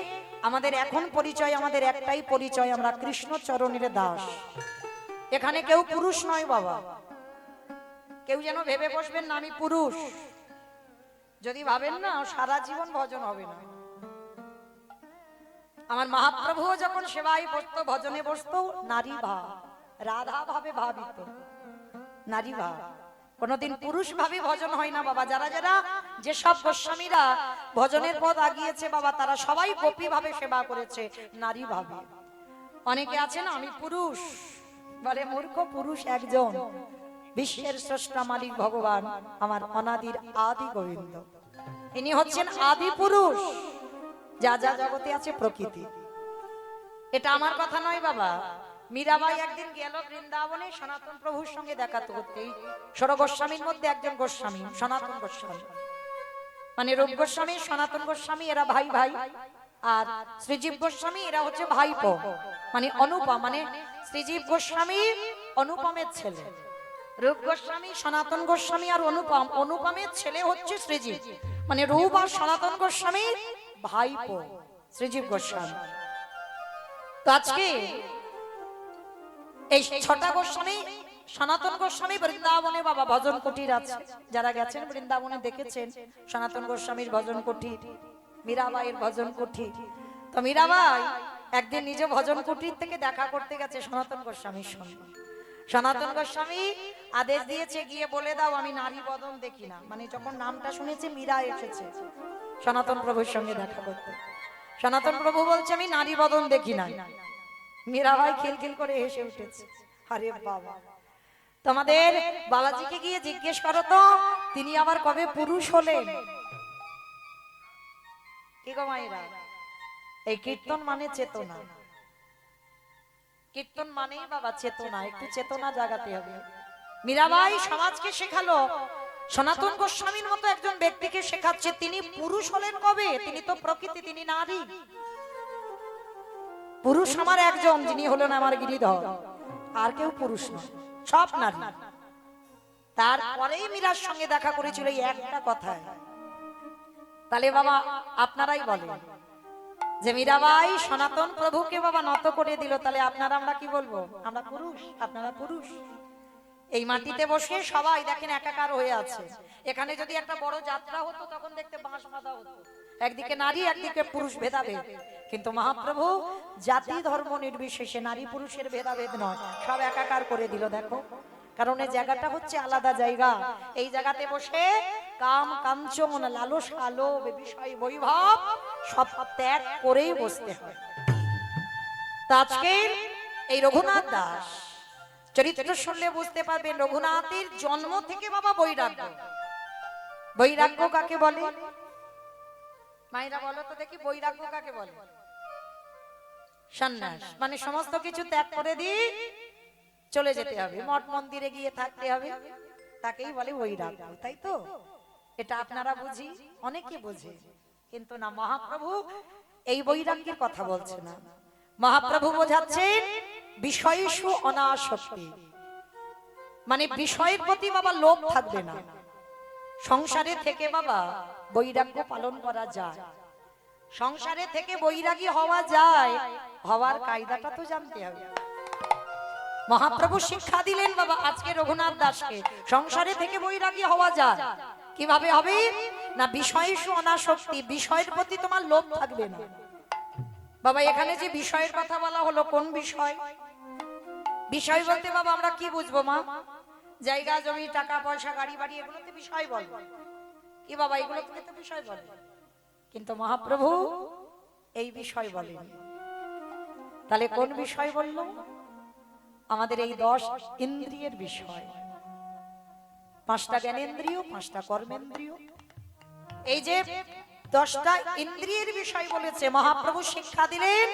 আমাদের এখন পরিচয়, আমাদের একটাই পরিচয়, আমরা কৃষ্ণ চরণের দাস। এখানে কেউ পুরুষ নয় বাবা। কেউ যেন ভেবে বসবেন না আমি পুরুষ। যদি ভাবেন না, সারা জীবন ভজন হবে না। আমার মহাপ্রভু যখন সেবায় বসতো, ভজনে বসতো, নারী ভাব, রাধা ভাবে ভাবিত, নারী ভাব। কোনদিন পুরুষ ভাবে ভজন হয় না বাবা। যারা যারা যে সব গোস্বামীরা ভজনের পথ আগিয়েছে বাবা, তারা সবাই গোপী ভাবে সেবা করেছে, নারী ভাবে। অনেকে আছে না আমি পুরুষ বলে, মূর্খ। পুরুষ একজন, বিশ্বের স্রষ্টা মালিক ভগবান, আমার অনাদির আদি গোবিন্দ। ইনি হচ্ছেন আদি পুরুষ। যা যা জগতে আছে প্রকৃতি। এটা আমার কথা নয় বাবা। মীরাবাই একদিন গেল বৃন্দাবনে সনাতন প্রভুর সঙ্গে দেখা করতে। ষোড় গোস্বামীর মধ্যে একজন গোস্বামী সনাতন গোস্বামী, মানে রূপ গোস্বামী, সনাতন গোস্বামী, এরা ভাই ভাই। আর শ্রীজীব গোস্বামী এরা হচ্ছে ভাইপো, মানে অনুপম, মানে শ্রীজীব গোস্বামী অনুপমের ছেলে। রূপ গোস্বামী, সনাতন গোস্বামী আর অনুপম, অনুপমের ছেলে হচ্ছে শ্রীজীব, মানে রূপ আর সনাতন গোস্বামী ভাইপো শ্রীজীব গোস্বামী। তো আজকে এই ছটা গোস্বামী, সনাতন গোস্বামী বৃন্দাবনে বাবা ভজন কুটির আছে। যারা গেছেন বৃন্দাবনে দেখেছেন সনাতন গোস্বামীর ভজন কুটির, মীরাবাইয়ের ভজন কুটির। তো মীরাবাই একদিন নিজ ভজন কুটির থেকে দেখা করতে গেছে সনাতন গোস্বামীর সঙ্গে। সনাতন গোস্বামী আদেশ দিয়েছে গিয়ে বলে দাও আমি নারী বদন দেখি না। মানে যখন নামটা শুনেছে মীরা এসেছে সনাতন প্রভুর সঙ্গে দেখা করতে, সনাতন প্রভু বলছে আমি নারী বদন দেখি না। মীরাবাই খিলখিল করে হেসে উঠেছে, আরে বাবা, তোমাদের বাবাজিকে গিয়ে জিজ্ঞেস করো তো তিনি আবার কবে পুরুষ হলেন। কি গো মায়েরা, এই কীর্তন মানে চেতনা, কীর্তন মানেই বাবা চেতনা, একটু চেতনা জাগাতে হবে। মীরাবাই সমাজকে শেখালো, সনাতন গোস্বামীর মতো একজন ব্যক্তিকে শেখাচ্ছে তিনি পুরুষ হলেন কবে, তিনি তো প্রকৃতি, তিনি নারী। পুরুষ আমার একজন, যিনি হলেন আমার গিরিধর, আর কেউ পুরুষ না, সব নারী। তারপরেই মীরার সঙ্গে দেখা করেছিল এই একটা কথায়। তাহলে বাবা আপনারাই বলেন যে মীরাবাই সনাতন প্রভুকে বাবা নত করে দিল, তাহলে আপনারা আমরা কি বলবো, আমরা পুরুষ, আপনারা পুরুষ। এই মাটিতে বসে সবাই দেখেন একাকার হয়ে আছে। এখানে যদি একটা বড় যাত্রা হতো তখন দেখতে বাঁশ বাঁধা হতো, একদিকে নারী একদিকে পুরুষ ভেদাভেদ। কিন্তু মহাপ্রভু জাতি ধর্ম নির্বিশেষে নারী পুরুষের ভেদাভেদ নয়, সব একাকার করে দিল। দেখো, কারণ এই জায়গাটা হচ্ছে আলাদা জায়গা। এই জায়গাতে বসে কাম কাঞ্চন লালসা লোভ বিষয় বৈভব সব ত্যাগ করেই বসতে হয়। তা আজকে এই রঘুনাথ দাস চরিত্র শুনলে বুঝতে পারবেন রঘুনাথের জন্ম থেকে বাবা বৈরাগ্য। বৈরাগ্য কাকে বলে মায়েরা বলো তো দেখি, বৈরাগ্য কাকে বলে? সন্ন্যাস, মানে সমস্ত কিছু ত্যাগ করে দিয়ে চলে যেতে হবে, মঠ মন্দিরে গিয়ে থাকতে হবে, তাকেই বলে বৈরাগ্য, তাই তো? এটা আপনারা বুঝি, অনেকে বোঝে, কিন্তু না, মহাপ্রভু এই বৈরাগ্যের কথা বলছে না। মহাপ্রভু বোঝাচ্ছেন বিষয়সু অনাসক্তি, মানে বিষয়ের প্রতি বাবা লোভ থাকবে না। সংসারে থেকে বাবা বৈরাগ্য পালন করা যায়, সংসারে থেকে বৈরাগী হওয়া যায়, হওয়ার কায়দাটা তো জানতে হবে। মহাপ্রভু শিক্ষা দিলেন বাবা আজকে রঘুনাথ দাসকে, সংসারে থেকে বৈরাগী হওয়া যায়। কিভাবে হবে না, বিষয়সু অনাসক্তি, বিষয়ের প্রতি তোমার লোভ থাকবে না। বাবা এখানে যে বিষয়ের কথা বলা হলো, কোন বিষয়? বিষয় বলতে বাবা আমরা কি বুঝবো মা? জায়গা জমি টাকা পয়সা গাড়ি বাড়ি এগুলোতে বিষয় বল কি বাবা, এগুলো তো বিষয় বলে। কিন্তু মহাপ্রভু এই বিষয় বলেন। তাহলে কোন বিষয় বললো? আমাদের এই 10 ইন্দ্রিয়ের বিষয়, 5টা জ্ঞানেন্দ্রিয়, 5টা কর্মেন্দ্রিয়, এই যে 10টা ইন্দ্রিয়ের বিষয় বলেছে। মহাপ্রভু শিক্ষা দিলেন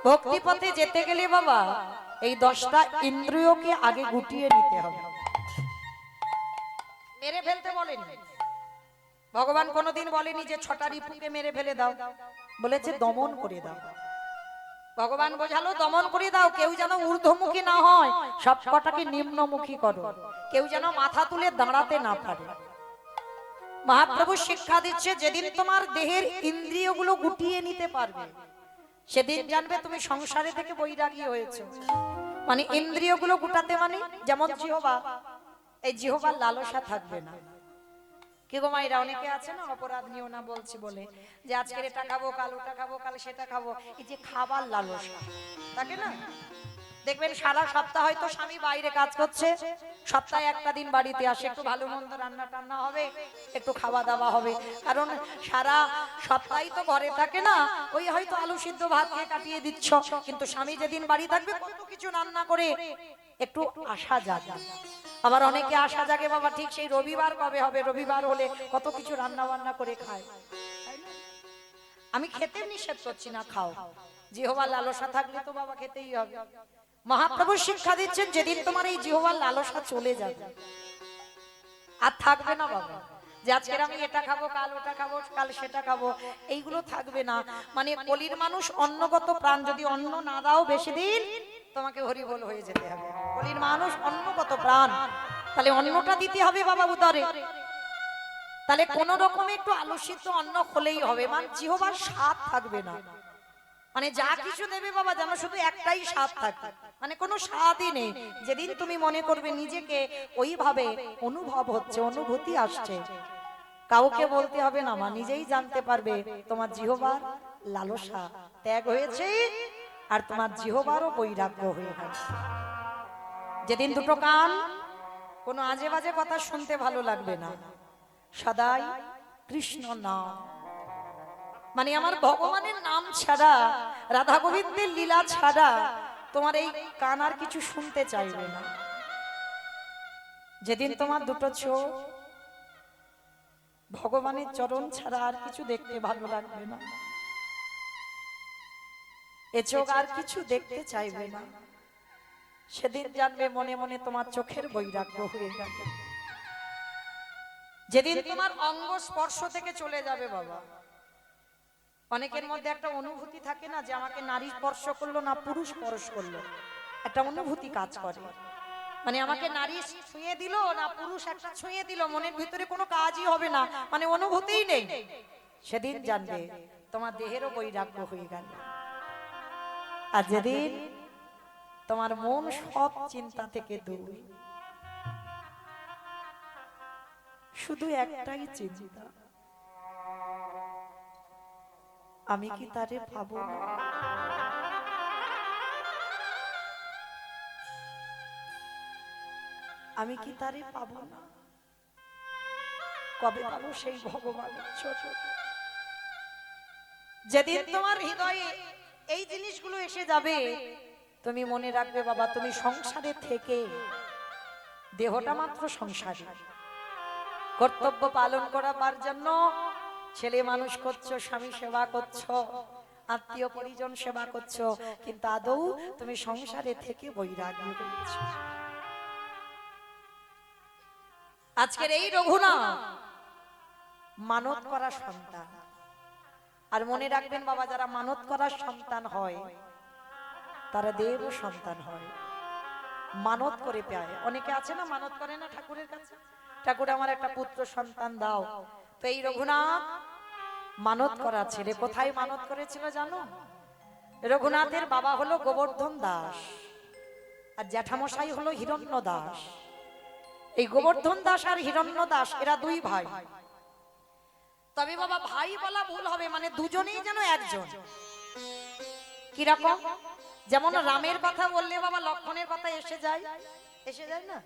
ভক্তিপথে যেতে গেলে বাবা এই 10টা ইন্দ্রিয়কে আগে গুটিয়ে নিতে হবে। মেরে ফেলতে বলেন ভগবান, কোনোদিন বলেনি যে 6টা রিপুকে মেরে ফেলে দাও, বলেছে দমন করে দাও। ভগবান বোঝালো দমন করে দাও, কেউ যেন ঊর্ধ্বমুখী না হয়, সব কটাকে নিম্নমুখী করো, কেউ যেন মাথা তুলে দাঁড়াতে না পারে। মহাপ্রভু শিক্ষা দিচ্ছে যেদিন তোমার দেহের ইন্দ্রিয়গুলো গুটিয়ে নিতে পারবে সেদিন জানবে তুমি সংসারে থেকে বৈরাগী হয়েছে। মানে ইন্দ্রিয়গুলো গুটাতে, মানে যেমন জিহ্বা, এই জিহ্বার লালসা থাকবে না। কি গো মায়েরা, অনেকে আছে না অপরাধ নিও না বলছি বলে, যে আজকে এটা খাবো, কাল ওটা খাবো, কাল সেটা খাবো, এই যে খাবার লালসা থাকে না। দেখবেন সারা সপ্তাহ হয়তো স্বামী বাইরে কাজ করছে, সপ্তাহে একটা দিন বাড়িতে আসে, একটু ভালো মন্দ রান্না টান্না হবে, একটু খাওয়া দাওয়া হবে, কারণ সারা সপ্তাহে তো ঘরে থাকে না, ওই হয়তো আলু সিদ্ধ ভাত খেয়ে কাটিয়ে দিচ্ছ। কিন্তু স্বামী যেদিন বাড়ি থাকবে কত কিছু রান্না করে একটু আশা জাগে। আবার অনেকে আশা জাগে বাবা ঠিক সেই রবিবার কবে হবে, রবিবার হলে কত কিছু রান্না বান্না করে খায়। আমি খেতে নিষেধ করছি না, খাও, জিহ্বার লালসা থাকলে তো বাবা খেতেই হবে। মহাপ্রভু শিক্ষা দিচ্ছেন যেদিন তোমার এই জিহ্বার লালসা চলে যাবে আর থাকবে না বাবা, যে আজকে আমি এটা খাবো, কাল ওটা খাবো, কাল সেটা খাবো, এইগুলো থাকবে না। মানে কলির মানুষ অন্নগত প্রাণ, যদি অন্ন না দাও বেশি দিন তোমাকে হরিবোল হয়ে যেতে হবে। কলির মানুষ অন্নগত প্রাণ, তাহলে অন্নটা দিতে হবে বাবা উদরে। তাহলে কোন রকমে একটু আলু সিদ্ধ অন্ন হলেই হবে, মানে জিহ্বার স্বাদ থাকবে না। মানে যা কিছু দেবে বাবা যেন শুধু একটাই স্বাদ থাকে, মানে কোনো স্বাদই নেই। যেদিন তুমি মনে করবে নিজেকে ওইভাবে অনুভব হচ্ছে, অনুভূতি আসছে, কাউকে বলতে হবে না মা, নিজেই জানতে পারবে তোমার জিহ্বার লালসা ত্যাগ হয়েছে, আর তোমার জিহবারও বৈরাগ্য হয়ে গেল। যেদিন দুটো কান কোনো আজে বাজে কথা শুনতে ভালো লাগবে না, সদাই কৃষ্ণ নাম, মানে আমার ভগবানের নাম ছাড়া, রাধা গোবিন্দের লীলা ছাড়া তোমার এই কান আর কিছু শুনতে চাইবে না। যেদিন তোমার দুটো চোখ ভগবানের চরণ ছাড়া আর কিছু দেখতে ভালো লাগবে না, এ চোখ আর কিছু দেখতে চাইবে না, সেদিন জানবে মনে মনে তোমার চোখের বৈরাগ্য হয়ে গেল। যেদিন তোমার অঙ্গ স্পর্শ থেকে চলে যাবে বাবা, অনেকের মধ্যে একটা অনুভূতি থাকে না যে আমাকে নারী স্পর্শ করলো না পুরুষ স্পর্শ করলো, একটা অনুভূতি কাজ করে, মানে আমাকে নারী ছুঁয়ে দিল না পুরুষ একটা ছুঁয়ে দিল, মনের ভিতরে কোনো কাজই হবে না, মানে অনুভূতিই নেই। সেদিন জানবে তোমার দেহেরও বৈরাগ্য হয়ে গেল। আর যেদিন তোমার মন সব চিন্তা থেকে দূর, শুধু একটাই চিন্তা, আমি কি তারে পাবো না? আমি কি তারে পাবো না? কবে পাবো সেই ভগবানের ছোট? যেদিন তোমার হৃদয়ে এই জিনিসগুলো এসে যাবে, তুমি মনে রাখবে বাবা, তুমি সংসারে থেকে, দেহটা মাত্র সংসারে, কর্তব্য পালন করার জন্য ছেলে মানুষ করছো, স্বামী সেবা করছো, আত্মীয় পরিজন সেবা করছো, কিন্তু আদৌ তুমি সংসারে থেকে বৈরাগ্য করছো। আজকের এই রঘুনা মানত করা সন্তান, আর মনে রাখবেন বাবা, যারা মানত করার সন্তান হয় তারা দেব সন্তান হয়, মানত করে পায়। অনেকে আছে না মানত করে না ঠাকুরের কাছে, ঠাকুর আমার একটা পুত্র সন্তান দাও। তো এই রঘুনাথ মানত করা ছেলে। কোথায় মানত করেছিল জানো? রঘুনাথের বাবা হলো গোবর্ধন দাস, আর জ্যাঠামশাই হলো হিরণ্য দাস। এই গোবর্ধন দাস আর হিরণ্য দাস এরা দুই ভাই। তবে বাবা ভাই বলা ভুল হবে, মানে দুজনেই যেন একজন। কিরকম? যেমন রামের কথা বললে বাবা লক্ষণের কথা এসে যায়, এসে যায় না?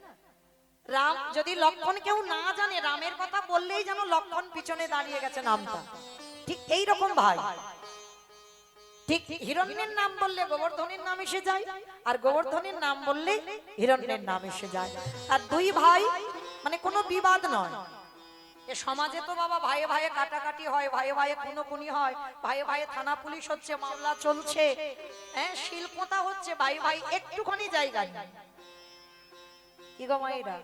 রাম যদি লক্ষণ কেউ না জানে, রামের কথা বললেই যেন লক্ষণ পিছনে দাঁড়িয়ে গেছে নামটা, ঠিক এই রকম ভাই। ঠিক হিরণ্যের নাম বললে গোবর্ধনের নাম এসে যায়, আর গোবর্ধনের নাম বললে হিরণ্যের নাম এসে যায়। আর দুই ভাই মানে কোনো বিবাদ নয়। এ সমাজে তো বাবা ভাইয়ে ভাইয়ে কাটাকাটি হয়, ভাইয়ে ভাইয়ে খুনোখুনি হয়, ভাইয়ে ভাইয়ে থানা পুলিশ হচ্ছে, মামলা চলছে, হ্যাঁ শিল্পতা হচ্ছে, ভাই ভাই একটুখানি জায়গা নেই। কি গো মায়েরা,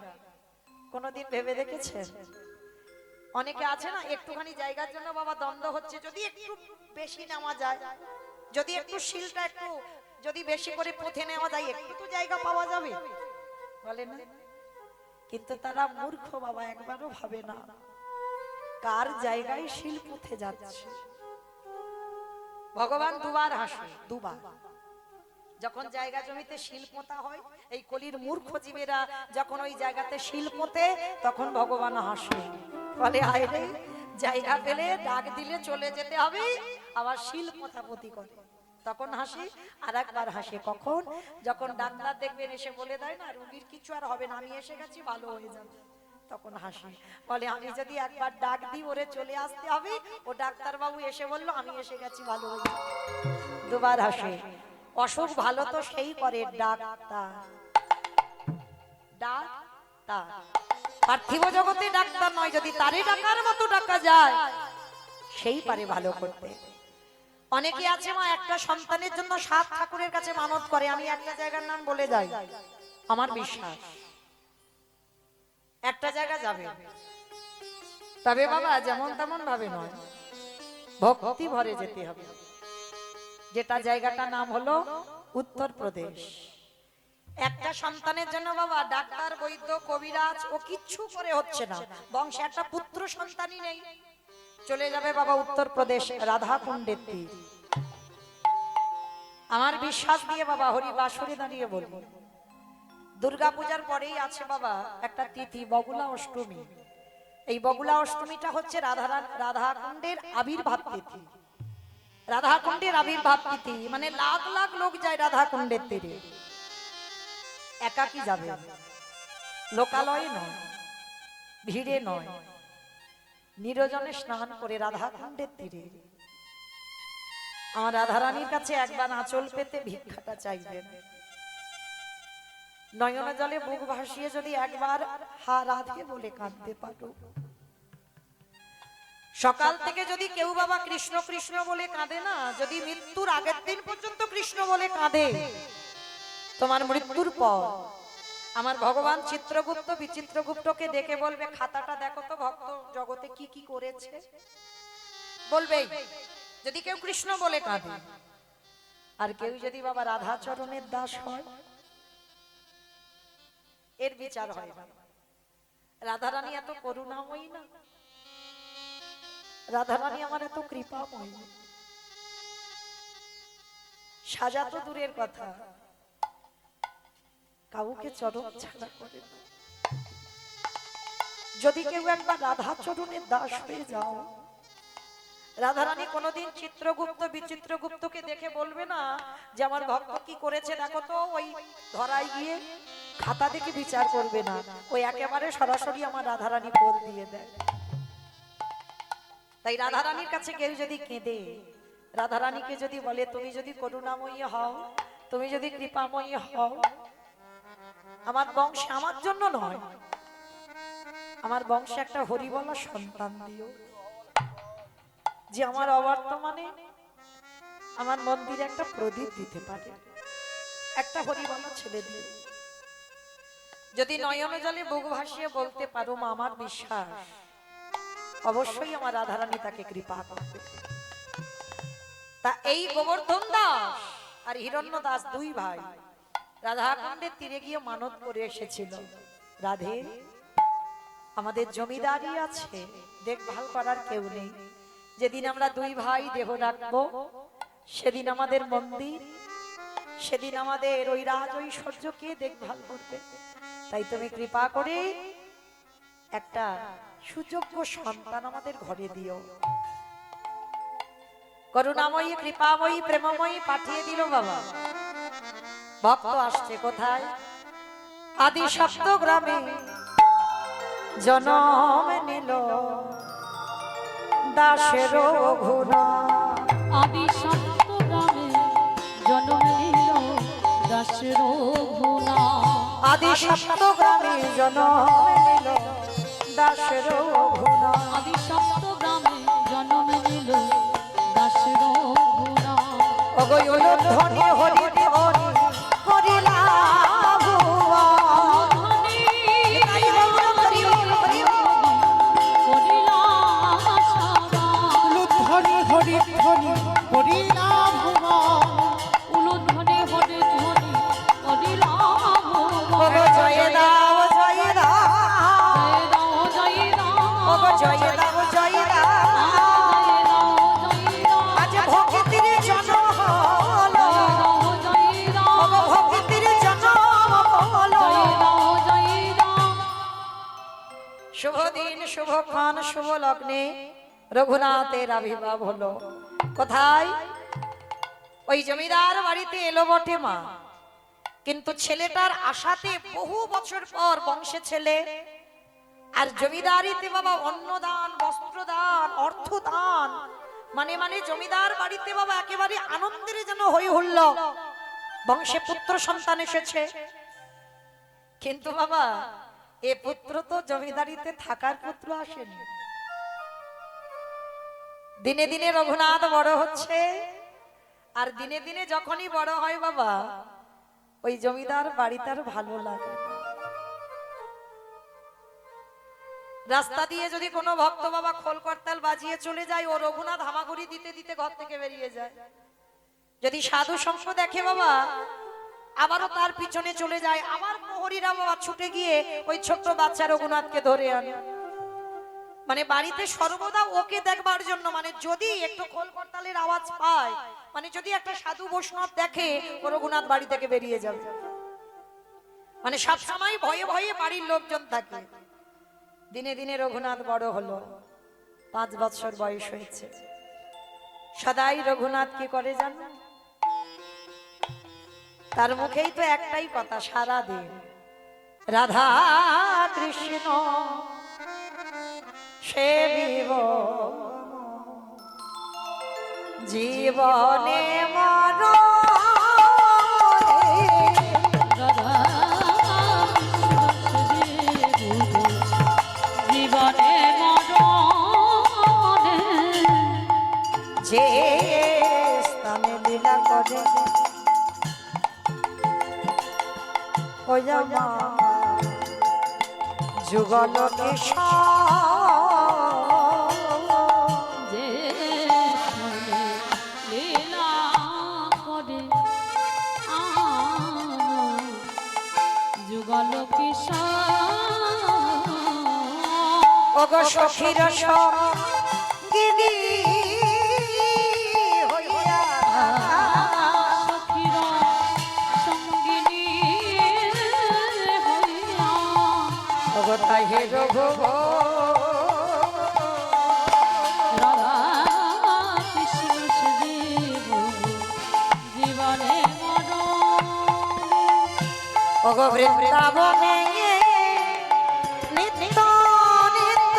কোনদিন ভেবে দেখেছেন? অনেকে আছে না একটুখানি জায়গার জন্য বাবা দ্বন্দ্ব হচ্ছে, যদি একটু বেশি নেওয়া যায়, যদি একটু শিলটা একটু যদি বেশি করে পুঁথে নেওয়া যায়, একটু তো জায়গা পাওয়া যাবে, বলে না? কিন্তু তারা মূর্খ বাবা, একবারও ভাবে না কার জায়গায় শিল পুঁথে যাচ্ছে। ভগবান দুবার হাসে, দুবার। যখন জায়গা জমিতে শিল পোঁতা হয়, এই কলির মূর্খ জীবেরা যখন ওই জায়গাতে শিল পোঁতে, তখন ভগবান হাসে, বলে আয় রে, জায়গা পেলে ডাক দিলে চলে যেতে হবে, আবার শিল পোঁতাপতি করে। তখন হাসি। আর একবার হাসে কখন? যখন ডাক্তার দেখবেন এসে বলে দেয় না রোগীর কিছু আর হবে না, আমি এসে গেছি, ভালো হয়ে যাবে, তখন হাসি, বলে আমি যদি একবার ডাক দিই ওরে চলে আসতে হবে, ও ডাক্তার বাবু এসে বললো আমি এসে গেছি, ভালো হয়ে যাবে। দুবার হাসে। অসুখ ভালো তো সেই করে ডাক্তার, ডাক্তার। পার্থিব জগতে ডাক্তার নয়, যদি তারে ডাকার মতো ডাকা যায় সেই পারে ভালো করতে। অনেকে আছে মা একটা সন্তানের জন্য 7 ঠাকুরের কাছে মানত করে। আমি একটা জায়গার নাম বলে যাই, আমার বিশ্বাস একটা জায়গা যাবে, তবে বাবা যেমন তেমন ভাবে নয়, ভক্তি ভরে যেতে হবে। যেটা জায়গাটার নাম হলো উত্তরপ্রদেশ। একটা সন্তানের জন্য বাবা ডাক্তার, বৈদ্য, কবিরাজ ও কিচ্ছু করে হচ্ছে না, বংশে একটা পুত্র সন্তানই নেই, চলে যাবে বাবা উত্তরপ্রদেশ, রাধা কুণ্ডের তীর। আমার বিশ্বাস দিয়ে বাবা হরি বাঁশরি দাঁড়িয়ে বলবো, দুর্গা পূজার পরেই আছে বাবা একটা তিথি, বগুলা অষ্টমী। এই বগুলা অষ্টমীটা হচ্ছে রাধা কুণ্ডের আবির্ভাব তিথি। রাধাকুণ্ডের আবির্ভাব তিথি, মানে লাখ লাখ লোক যায় রাধাকুণ্ডের তীরে, একাকি যাবে, লোকালয়ে নয়, ভিড়ে নয়, নিরজনে স্নান করে রাধাকুণ্ডের তীরে আমার রাধারানীর কাছে একবার আঁচল পেতে ভিক্ষাটা চাইবেন। নয়ন জলে বুক ভাসিয়ে যদি একবার হা রাধে বলে কাঁদতে পারো, সকাল থেকে যদি কেউ বাবা কৃষ্ণ কৃষ্ণ বলে কাঁদে না, যদি মৃত্যুর আগের দিন পর্যন্ত কৃষ্ণ বলে কাঁদে, তোমার মৃত্যুর পর আমার ভগবান চিত্রগুপ্ত বিচিত্রগুপ্তকে ডেকে বলবে, খাতাটা দেখো তো ভক্ত জগতে কি কি করেছে, বলবেই যদি কেউ কৃষ্ণ বলে কাঁদে। আর কেউ যদি বাবা রাধাচরণের দাস হয়, এর বিচার হয় না। রাধারানী এত করুণাময়ী না, রাধারানী আমার এত কৃপাময়ী, সাজা তো দূরের কথা, কাউকে চরণ ছাড়া করে না। যদি কেউ একবার রাধাচরণের দাস হয়ে যাও, রাধারানী কোনোদিন চিত্রগুপ্ত বিচিত্রগুপ্তকে দেখে বলবে না যে আমার ভক্ত কি করেছে দেখো তো, ওই ধরাই গিয়ে খাতা দেখে বিচার করবে না, ওই একেবারে সরাসরি আমার রাধারানী পদ দিয়ে দেয়। তাই রাধারানীর কাছে কেউ যদি কেঁদে, রাধারানীকে যদি বলে তুমি যদি করুণাময়ী হও, তুমি যদি কৃপাময়ী হও, আমার বংশে, আমার জন্য নয়, আমার বংশে একটা হরিবলা সন্তান দিও, যে আমার অবর্তমানে আমার মন্দিরে একটা প্রদীপ দিতে পারে, একটা হরিবলা ছেলে দিও। যদি নয়ন জলে বুক ভাসিয়ে বলতে পারো মা, আমার বিশ্বাস অবশ্যই আমার রাধারানী তাকে কৃপা করবে। তা এই গোবর্ধন দাস আর হিরণ্য দাস দুই ভাই রাধাকুণ্ডের তীরে গিয়ে মানত করে এসেছিল, রাধে আমাদের জমিদারি আছে, দেখভাল করার কেউ নেই, যেদিন আমরা দুই ভাই দেহ রাখবো সেদিন আমাদের মন্দির, সেদিন আমাদের ওই রাজ ঐশ্বর্য কে দেখভাল করবে, তাই তুমি কৃপা করে একটা সুযোগ্য সন্তান আমাদের ঘরে দিও। করুণাময়ী কৃপাময়ী প্রেমময়ী পাঠিয়ে দিল বাবা। ভক্ত আসছে কোথায়? আদি সপ্ত গ্রামে জনম নিল দাসের ঘুনা। আদি সপ্ত গ্রামে জন্ম নিল দাসের ঘুনা। আদি সপ্ত গ্রামে জনম নিল দাসের ঘুনা। আদি সপ্ত গ্রামে জন্ম নিল দাসের ঘুনা। অগৈ ধ্বনি হরি হরি হরি লাভ উলুধ্বনি হরি ধ্বনি হরিনাম ভুবন। উলুধ্বনি হরি ধ্বনি হরিলাম ভুবন। জয় দাও জয় দাও জয় দাও জয় দাও জয় দাও জয় দাও। জয় দাও জয় দাও আজ ভক্তির জন্ম হলো, জয় দাও ভক্তির জন্ম হলো। জয় দাও জয় দাও। শুভ দিন শুভক্ষণ শুভ লগ্নে রঘুনাথের আবির্ভাব হলো। কোথায়? ওই জমিদার বাড়িতে এলো বটে মা, কিন্তু ছেলেটার আশাতে বহু বছর পর বংশে ছেলে, আর জমিদারিতে বাবা অন্নদান বস্ত্রদান অর্থদান, মানে মানে জমিদার বাড়িতে বাবা একেবারে আনন্দের যেন হই হুল্লো, বংশে পুত্র সন্তান এসেছে। কিন্তু বাবা এ পুত্র তো জমিদারিতে থাকার পুত্র আসেনি। দিনে দিনে রঘুনাথ বড় হচ্ছে, আর দিনে দিনে যখনই বড় হয় বাবা ওই জমিদার বাড়ি তার ভালো লাগে না। রাস্তা দিয়ে যদি কোনো ভক্ত বাবা খোল করতাল বাজিয়ে চলে যায়, ও রঘুনাথ হামাগুড়ি দিতে দিতে ঘর থেকে বেরিয়ে যায়। যদি সাধু সঙ্গ দেখে বাবা আবারও তার পিছনে চলে যায়, আবার প্রহরীরা বাবা ছুটে গিয়ে ওই ছোট্ট বাচ্চা রঘুনাথকে ধরে আনে। মানে বাড়িতে সর্বদা ওকে দেখবার জন্য, মানে যদি একটু খোল করতালের আওয়াজ পায়, মানে যদি একটা সাধু বৈষ্ণব দেখে, ও রঘুনাথ বাড়ি থেকে বেরিয়ে যাবে। মানে সব সময় ভয়ে ভয়ে বাড়ির লোকজন থাকে। দিনে দিনে রঘুনাথ বড় হলো, 5 বছর বয়স হয়েছে। সদাই রঘুনাথ কি করে জানো? তার মুখেই তো একটাই কথা সারা দিন, রাধা কৃষ্ণ সেবিব জীবনে মরণে। রাধা জীবনে মরণে যে স্থানে লীলা করে ওই জামা যুগল যে স্থানে লীলা করে যুগল কিশোর অগ সখীর সঙ্গিনী হইয়া সখীর সঙ্গিনী হইয়া অগ তাহে রঘুব রাধা কৃষ্ণ সুদেব জীবনে মরণে অগ বৃন্দাবনে নিত্য নিত্য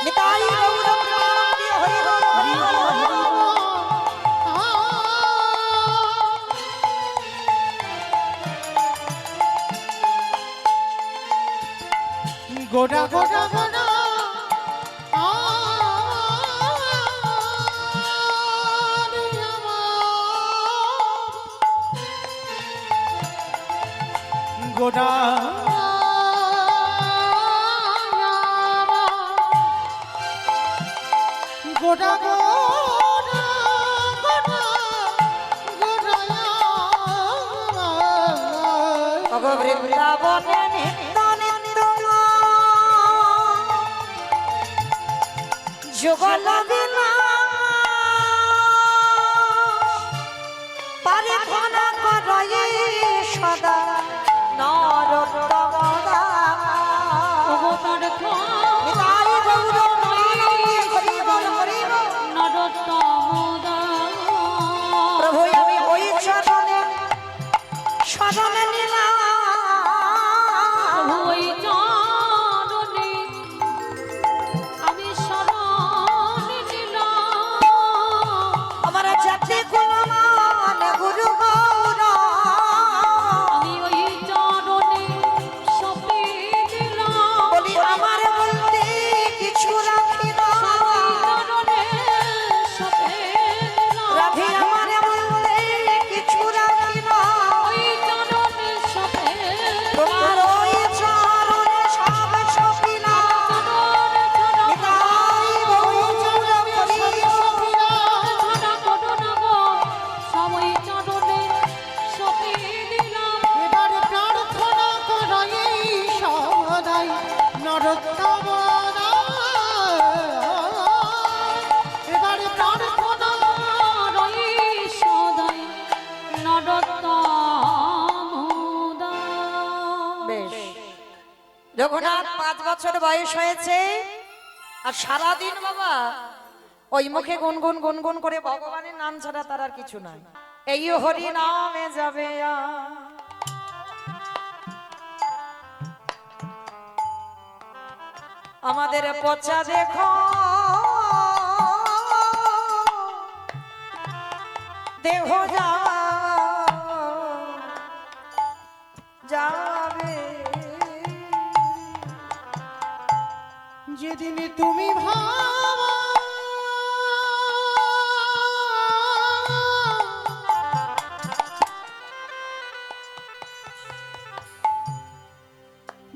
নিতাই গৌর প্রেমানন্দে হরি হরি হরি হরি হরি। গোড়া গোড়া গোড়া গোড়া গোড়া গোড়া অগ বৃন্দাবনে নিত্য নিত্য যুগল পারে ঘনা করয়ে সদা নরোত্তম অবতার নিতাই গৌর প্রেমানন্দে হরি বল হরি বল। নরোত্তম প্রভু আমি ওই চরণে শরণে নিলাম ওই চরণে আমি শরণ নিলাম আমার জাতি কুলমান গুরু গৌর আমি ওই চরণে সপে দিলাম বলি আমার বলতে কিছু রাখি না চরণে সপে দিলাম রাধে আমার বলতে কিছু রাখি না ওই চরণে সপে তোমার ওই চরণে সব সপিলাম নিতাই গৌর হরি বল। সময় চরণে সপে দিলাম এবার প্রার্থনা করাই সদাই নরোত্তম এবার প্রার্থনা রই সদাই নরোত্তম বেশ রঘুনাথ 5 বছর বয়স হয়েছে আর সারাদিন বাবা ওই মুখে গুনগুন গুনগুন করে ভগবানের নাম ছাড়া তার আর কিছু নাই। এই হরি নামে যাবে আমাদের পচা দেখো দেহ যাবে যেদিন তুমি ভাবা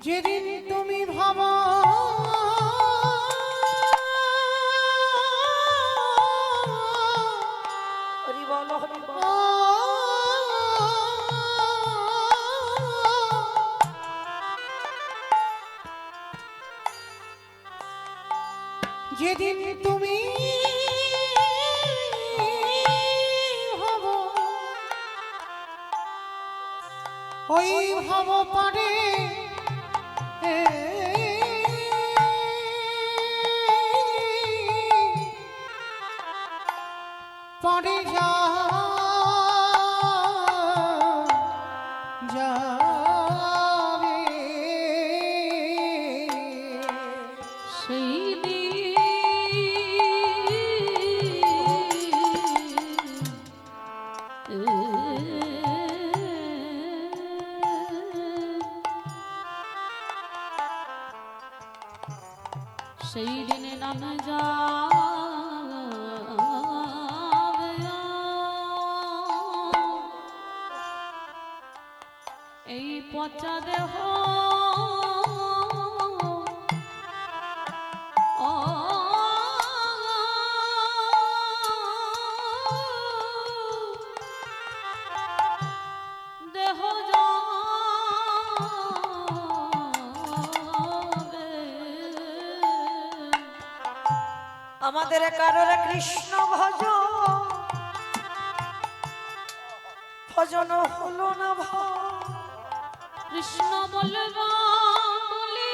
যেদিন তুমি ভাবা হরি বল হরি বল। যেদিন তুমি হব ওই ভব পারে পরে যাবে সেই সেই দিনে নামে যাবে এই পচা দেহ ও দেহ আমাদের কারোর কৃষ্ণ ভজন হলো না কৃষ্ণ বলবা বলি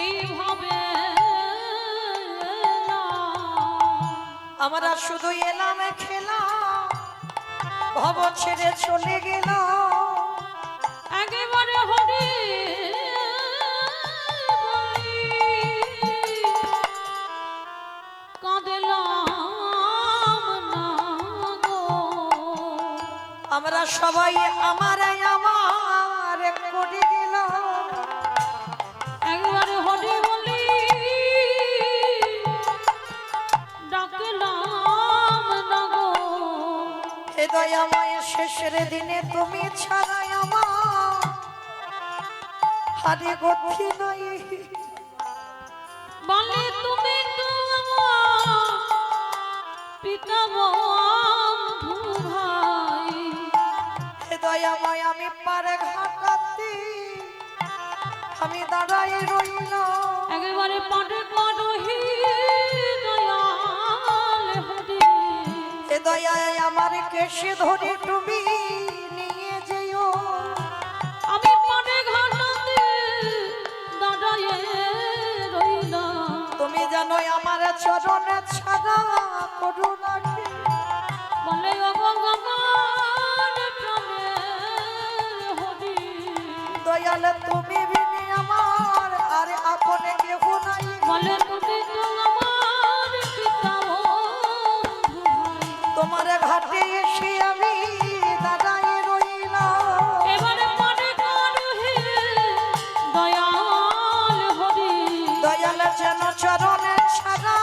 এইভাবে আমরা শুধু এলাম খেলা ভব ছেড়ে চলে গেল একেবারে হরি কাঁদলাম না গো আমরা সবাই আমার করে গেল একবারে হরি বলি ডাকলাম না গো হে দয়াময় শেষের দিনে তুমি ছাড়াই আমার হারে গতি নাই বলে তুমি তো আমার পিতা বন্ধু ভাই হে দয়াময় আমি পারে ঘাটাতে আমি দাঁড়াই রইলাম একেবারে পাটে পাটহি দয়াল হরি এ দয়ায় আমার কেশে ধরে তুমি নিয়ে যেও আমি পাটে ঘাটাতে দাঁড়ায়ে রইলাম তুমি জানো আমার চরণে ছাড়া করুণা কি বলে ও ভগবান প্রাণের হরি দয়াল তুমি বিনি আমার আর আপনে কেহ নাই বলে তুমি তো আমার পিতা বন্ধু ভাই তোমার ঘাটে এসে আমি দাঁড়াই রইলাম এবারে মনে করহি দয়াল হরি দয়াল যেন চরণে ছাড়া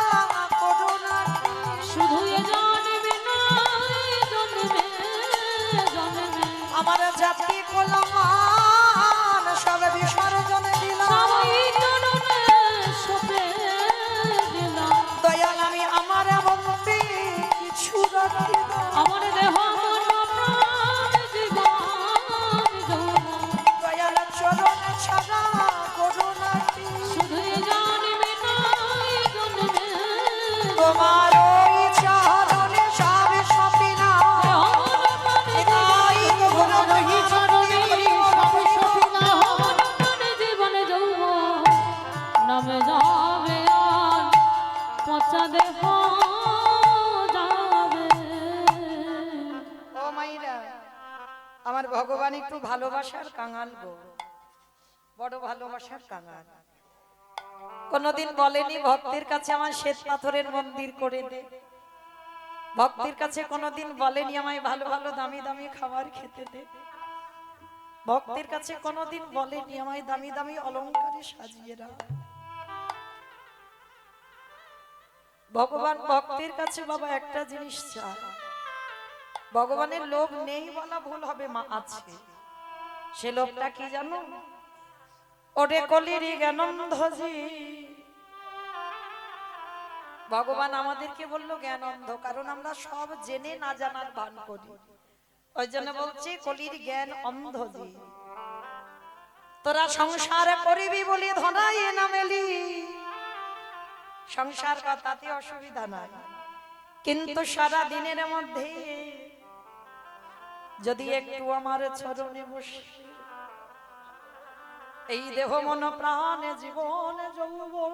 করুণা কি শুধু এ জানবি না জন্মে জন্মে আমার জাতি কোলামান সব বিসর্জনে দিলাম সবাই চরণে সপে দিলাম দয়াল আমি আমার ভক্তি কিছু রাখি না। আমার দেহ মন প্রাণ জীবন যৌবন দয়াল চরণে ছাড়া করুণা কি শুধু এ জানবি না জন্মে তোমার ওই চরণে সব সপিনা দেহ মন প্রাণ তাই ঘুরে রহি চরণে সব সপিনা জীবনে যৌব নামে যাবে আর পচা দেহ যাবে ও মাইরা আমার ভগবান একটু ভালোবাসার কাঙাল গো বড় ভালোবাসার কাঙাল কোনদিন বলেনি ভক্তের কাছে আমার শ্বেত পাথরের মন্দির করে দে ভক্তের কাছে কোনদিন বলেনি আমায় ভালো ভালো দামি দামি খাবার খেতে দে ভক্তের কাছে কোনদিন বলেনি আমায় দামি দামি অলংকারে সাজিয়ে রাখ ভগবান ভক্তের কাছে বাবা একটা জিনিস চায় ভগবানের লোভ নেই বলা ভুল হবে মা আছে সে লোভটা কি জানো ওরে কলিরি জ্ঞানন্ধজি ভগবান আমাদেরকে বললো জ্ঞান অন্ধ কারণ আমরা সব জেনে না জানার ভান করি ওই জন্য বলছি কলির জ্ঞান অন্ধজি তোরা সংসার করিবি বলি ধনাই না মেলি সংসার কথাতে অসুবিধা নাই কিন্তু সারা দিনের মধ্যে যদি একটু আমার চরণে বসে এই দেহ মন প্রাণে জীবন যৌবন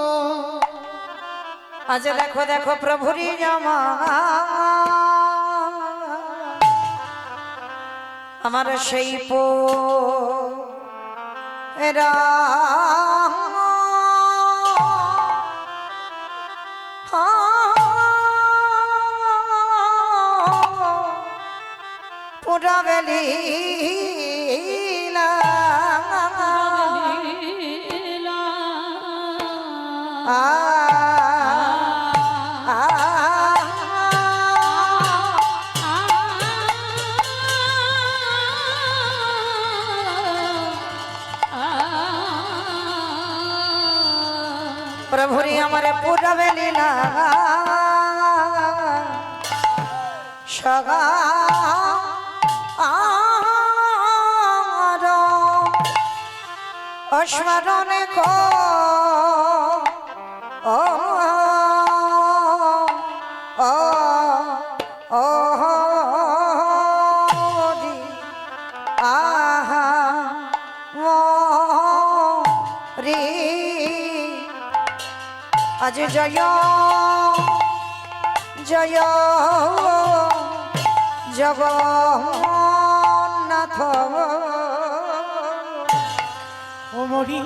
আজ দেখো দেখো প্রভুরি জামা আমার সেই পো এরা পুরা বেলি প্রভুরি আমারে পুরা বেলিলা সগা অস্মরণে কো ও ও ও দি আহা রে আজ জয় জয় জগন্নাথ ও মরি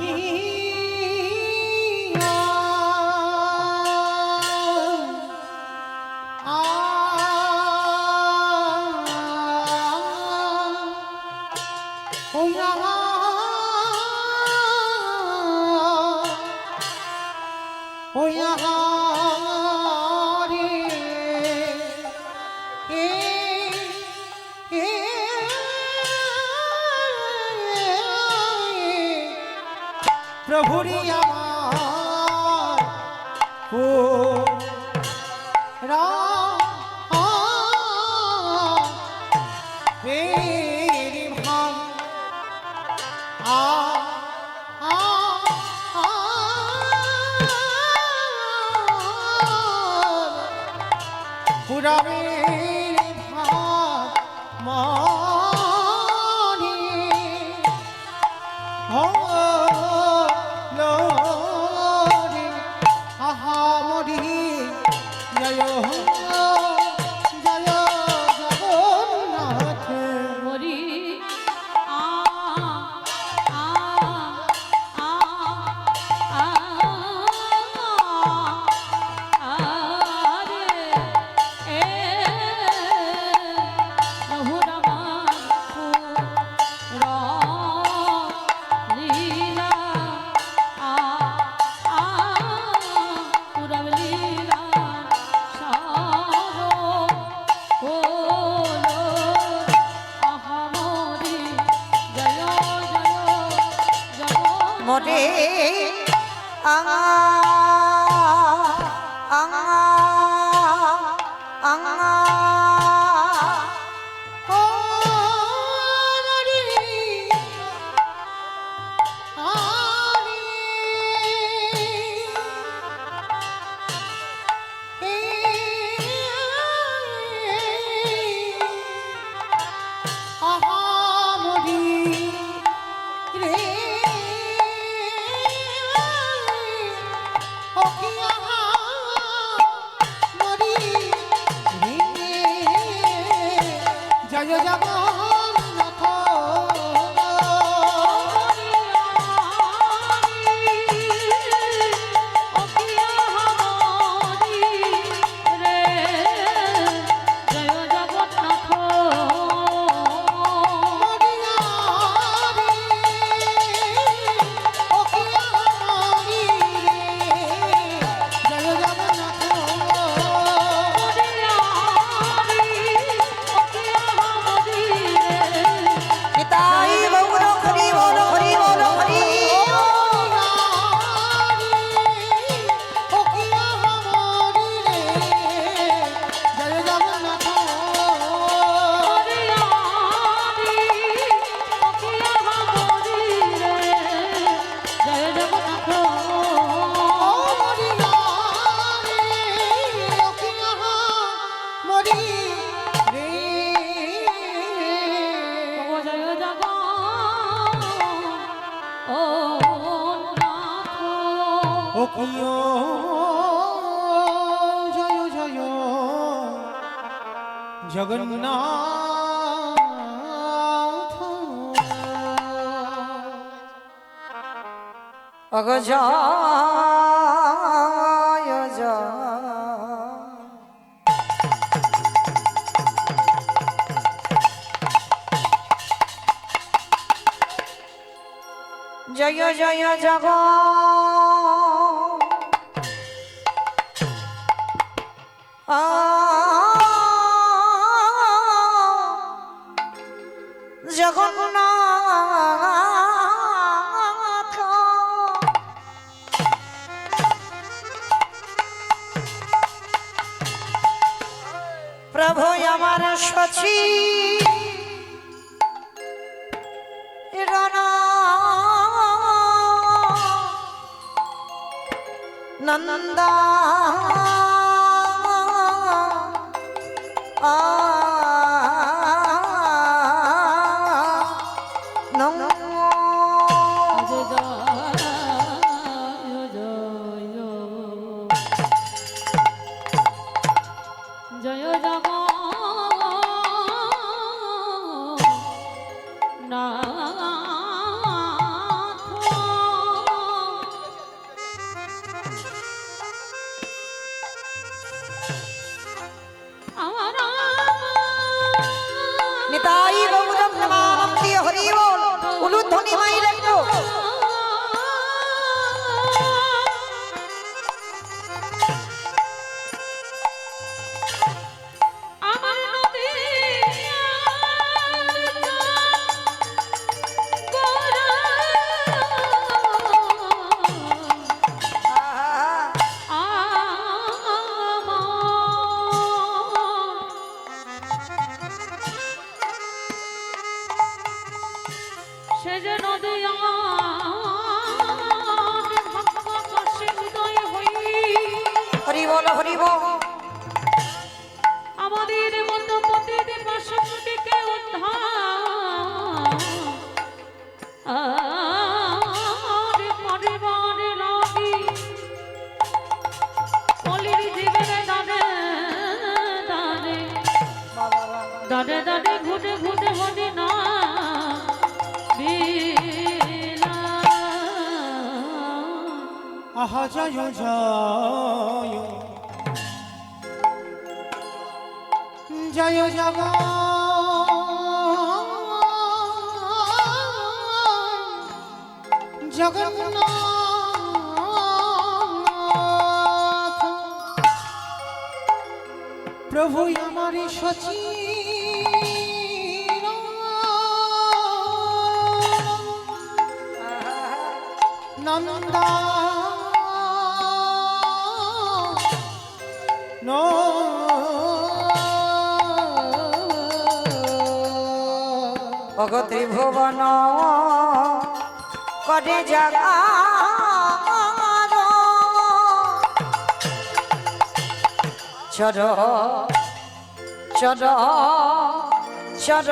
প্রভুরি আমার ও রামেরি ভাম পুরামেরি ভাম মানি লোরে আহা মরি জয় জয় জগন্নাথ হরি আ আ আ আ আরে এ বহুরমান পুরা লীলা আ আ পুরা লীলা সারো হলো আহামরি জয় জয় জয় মোরে আঙা আঙা আঙা ও মরি আরে আহা মরি রে ও কি আহা মরি রে জয় জগন্নাথ ও কি আহা মরি রে জয় জগন্নাথ পিতাই গৌর হরি বল হরি বল হরি ও কি আহা মরি রে জয় জগন্নাথ জয় জগন্নাথ ও মরি রে ও কি আহা মরি রে জয় জগন্নাথ ও কি ও জগন্নাথ অগ জয় জয় জয় জয় জগ জগন্নাথ প্রভু আমার সচি নন্দা জয় জগ না নিতাই গৌরব নমানন্দি হরি বল উলুধ্বনি মাই রাখো আমার নদী সে যে নদী হৃদয় হই হরি বল হরি বল আমাদের মতো প্রতিদিন বাসনটিকে উদ্ধার পরিবারে লাগি অলির জীবনে দাদে দাদে দাদে দাদে ঘুটে ঘুটে হদি না আহা জয় জয় জয় জগ জগন্নাথ প্রভু আমার সচি নন্দা নো অগ ত্রিভুবন করে জাগা চর চর চর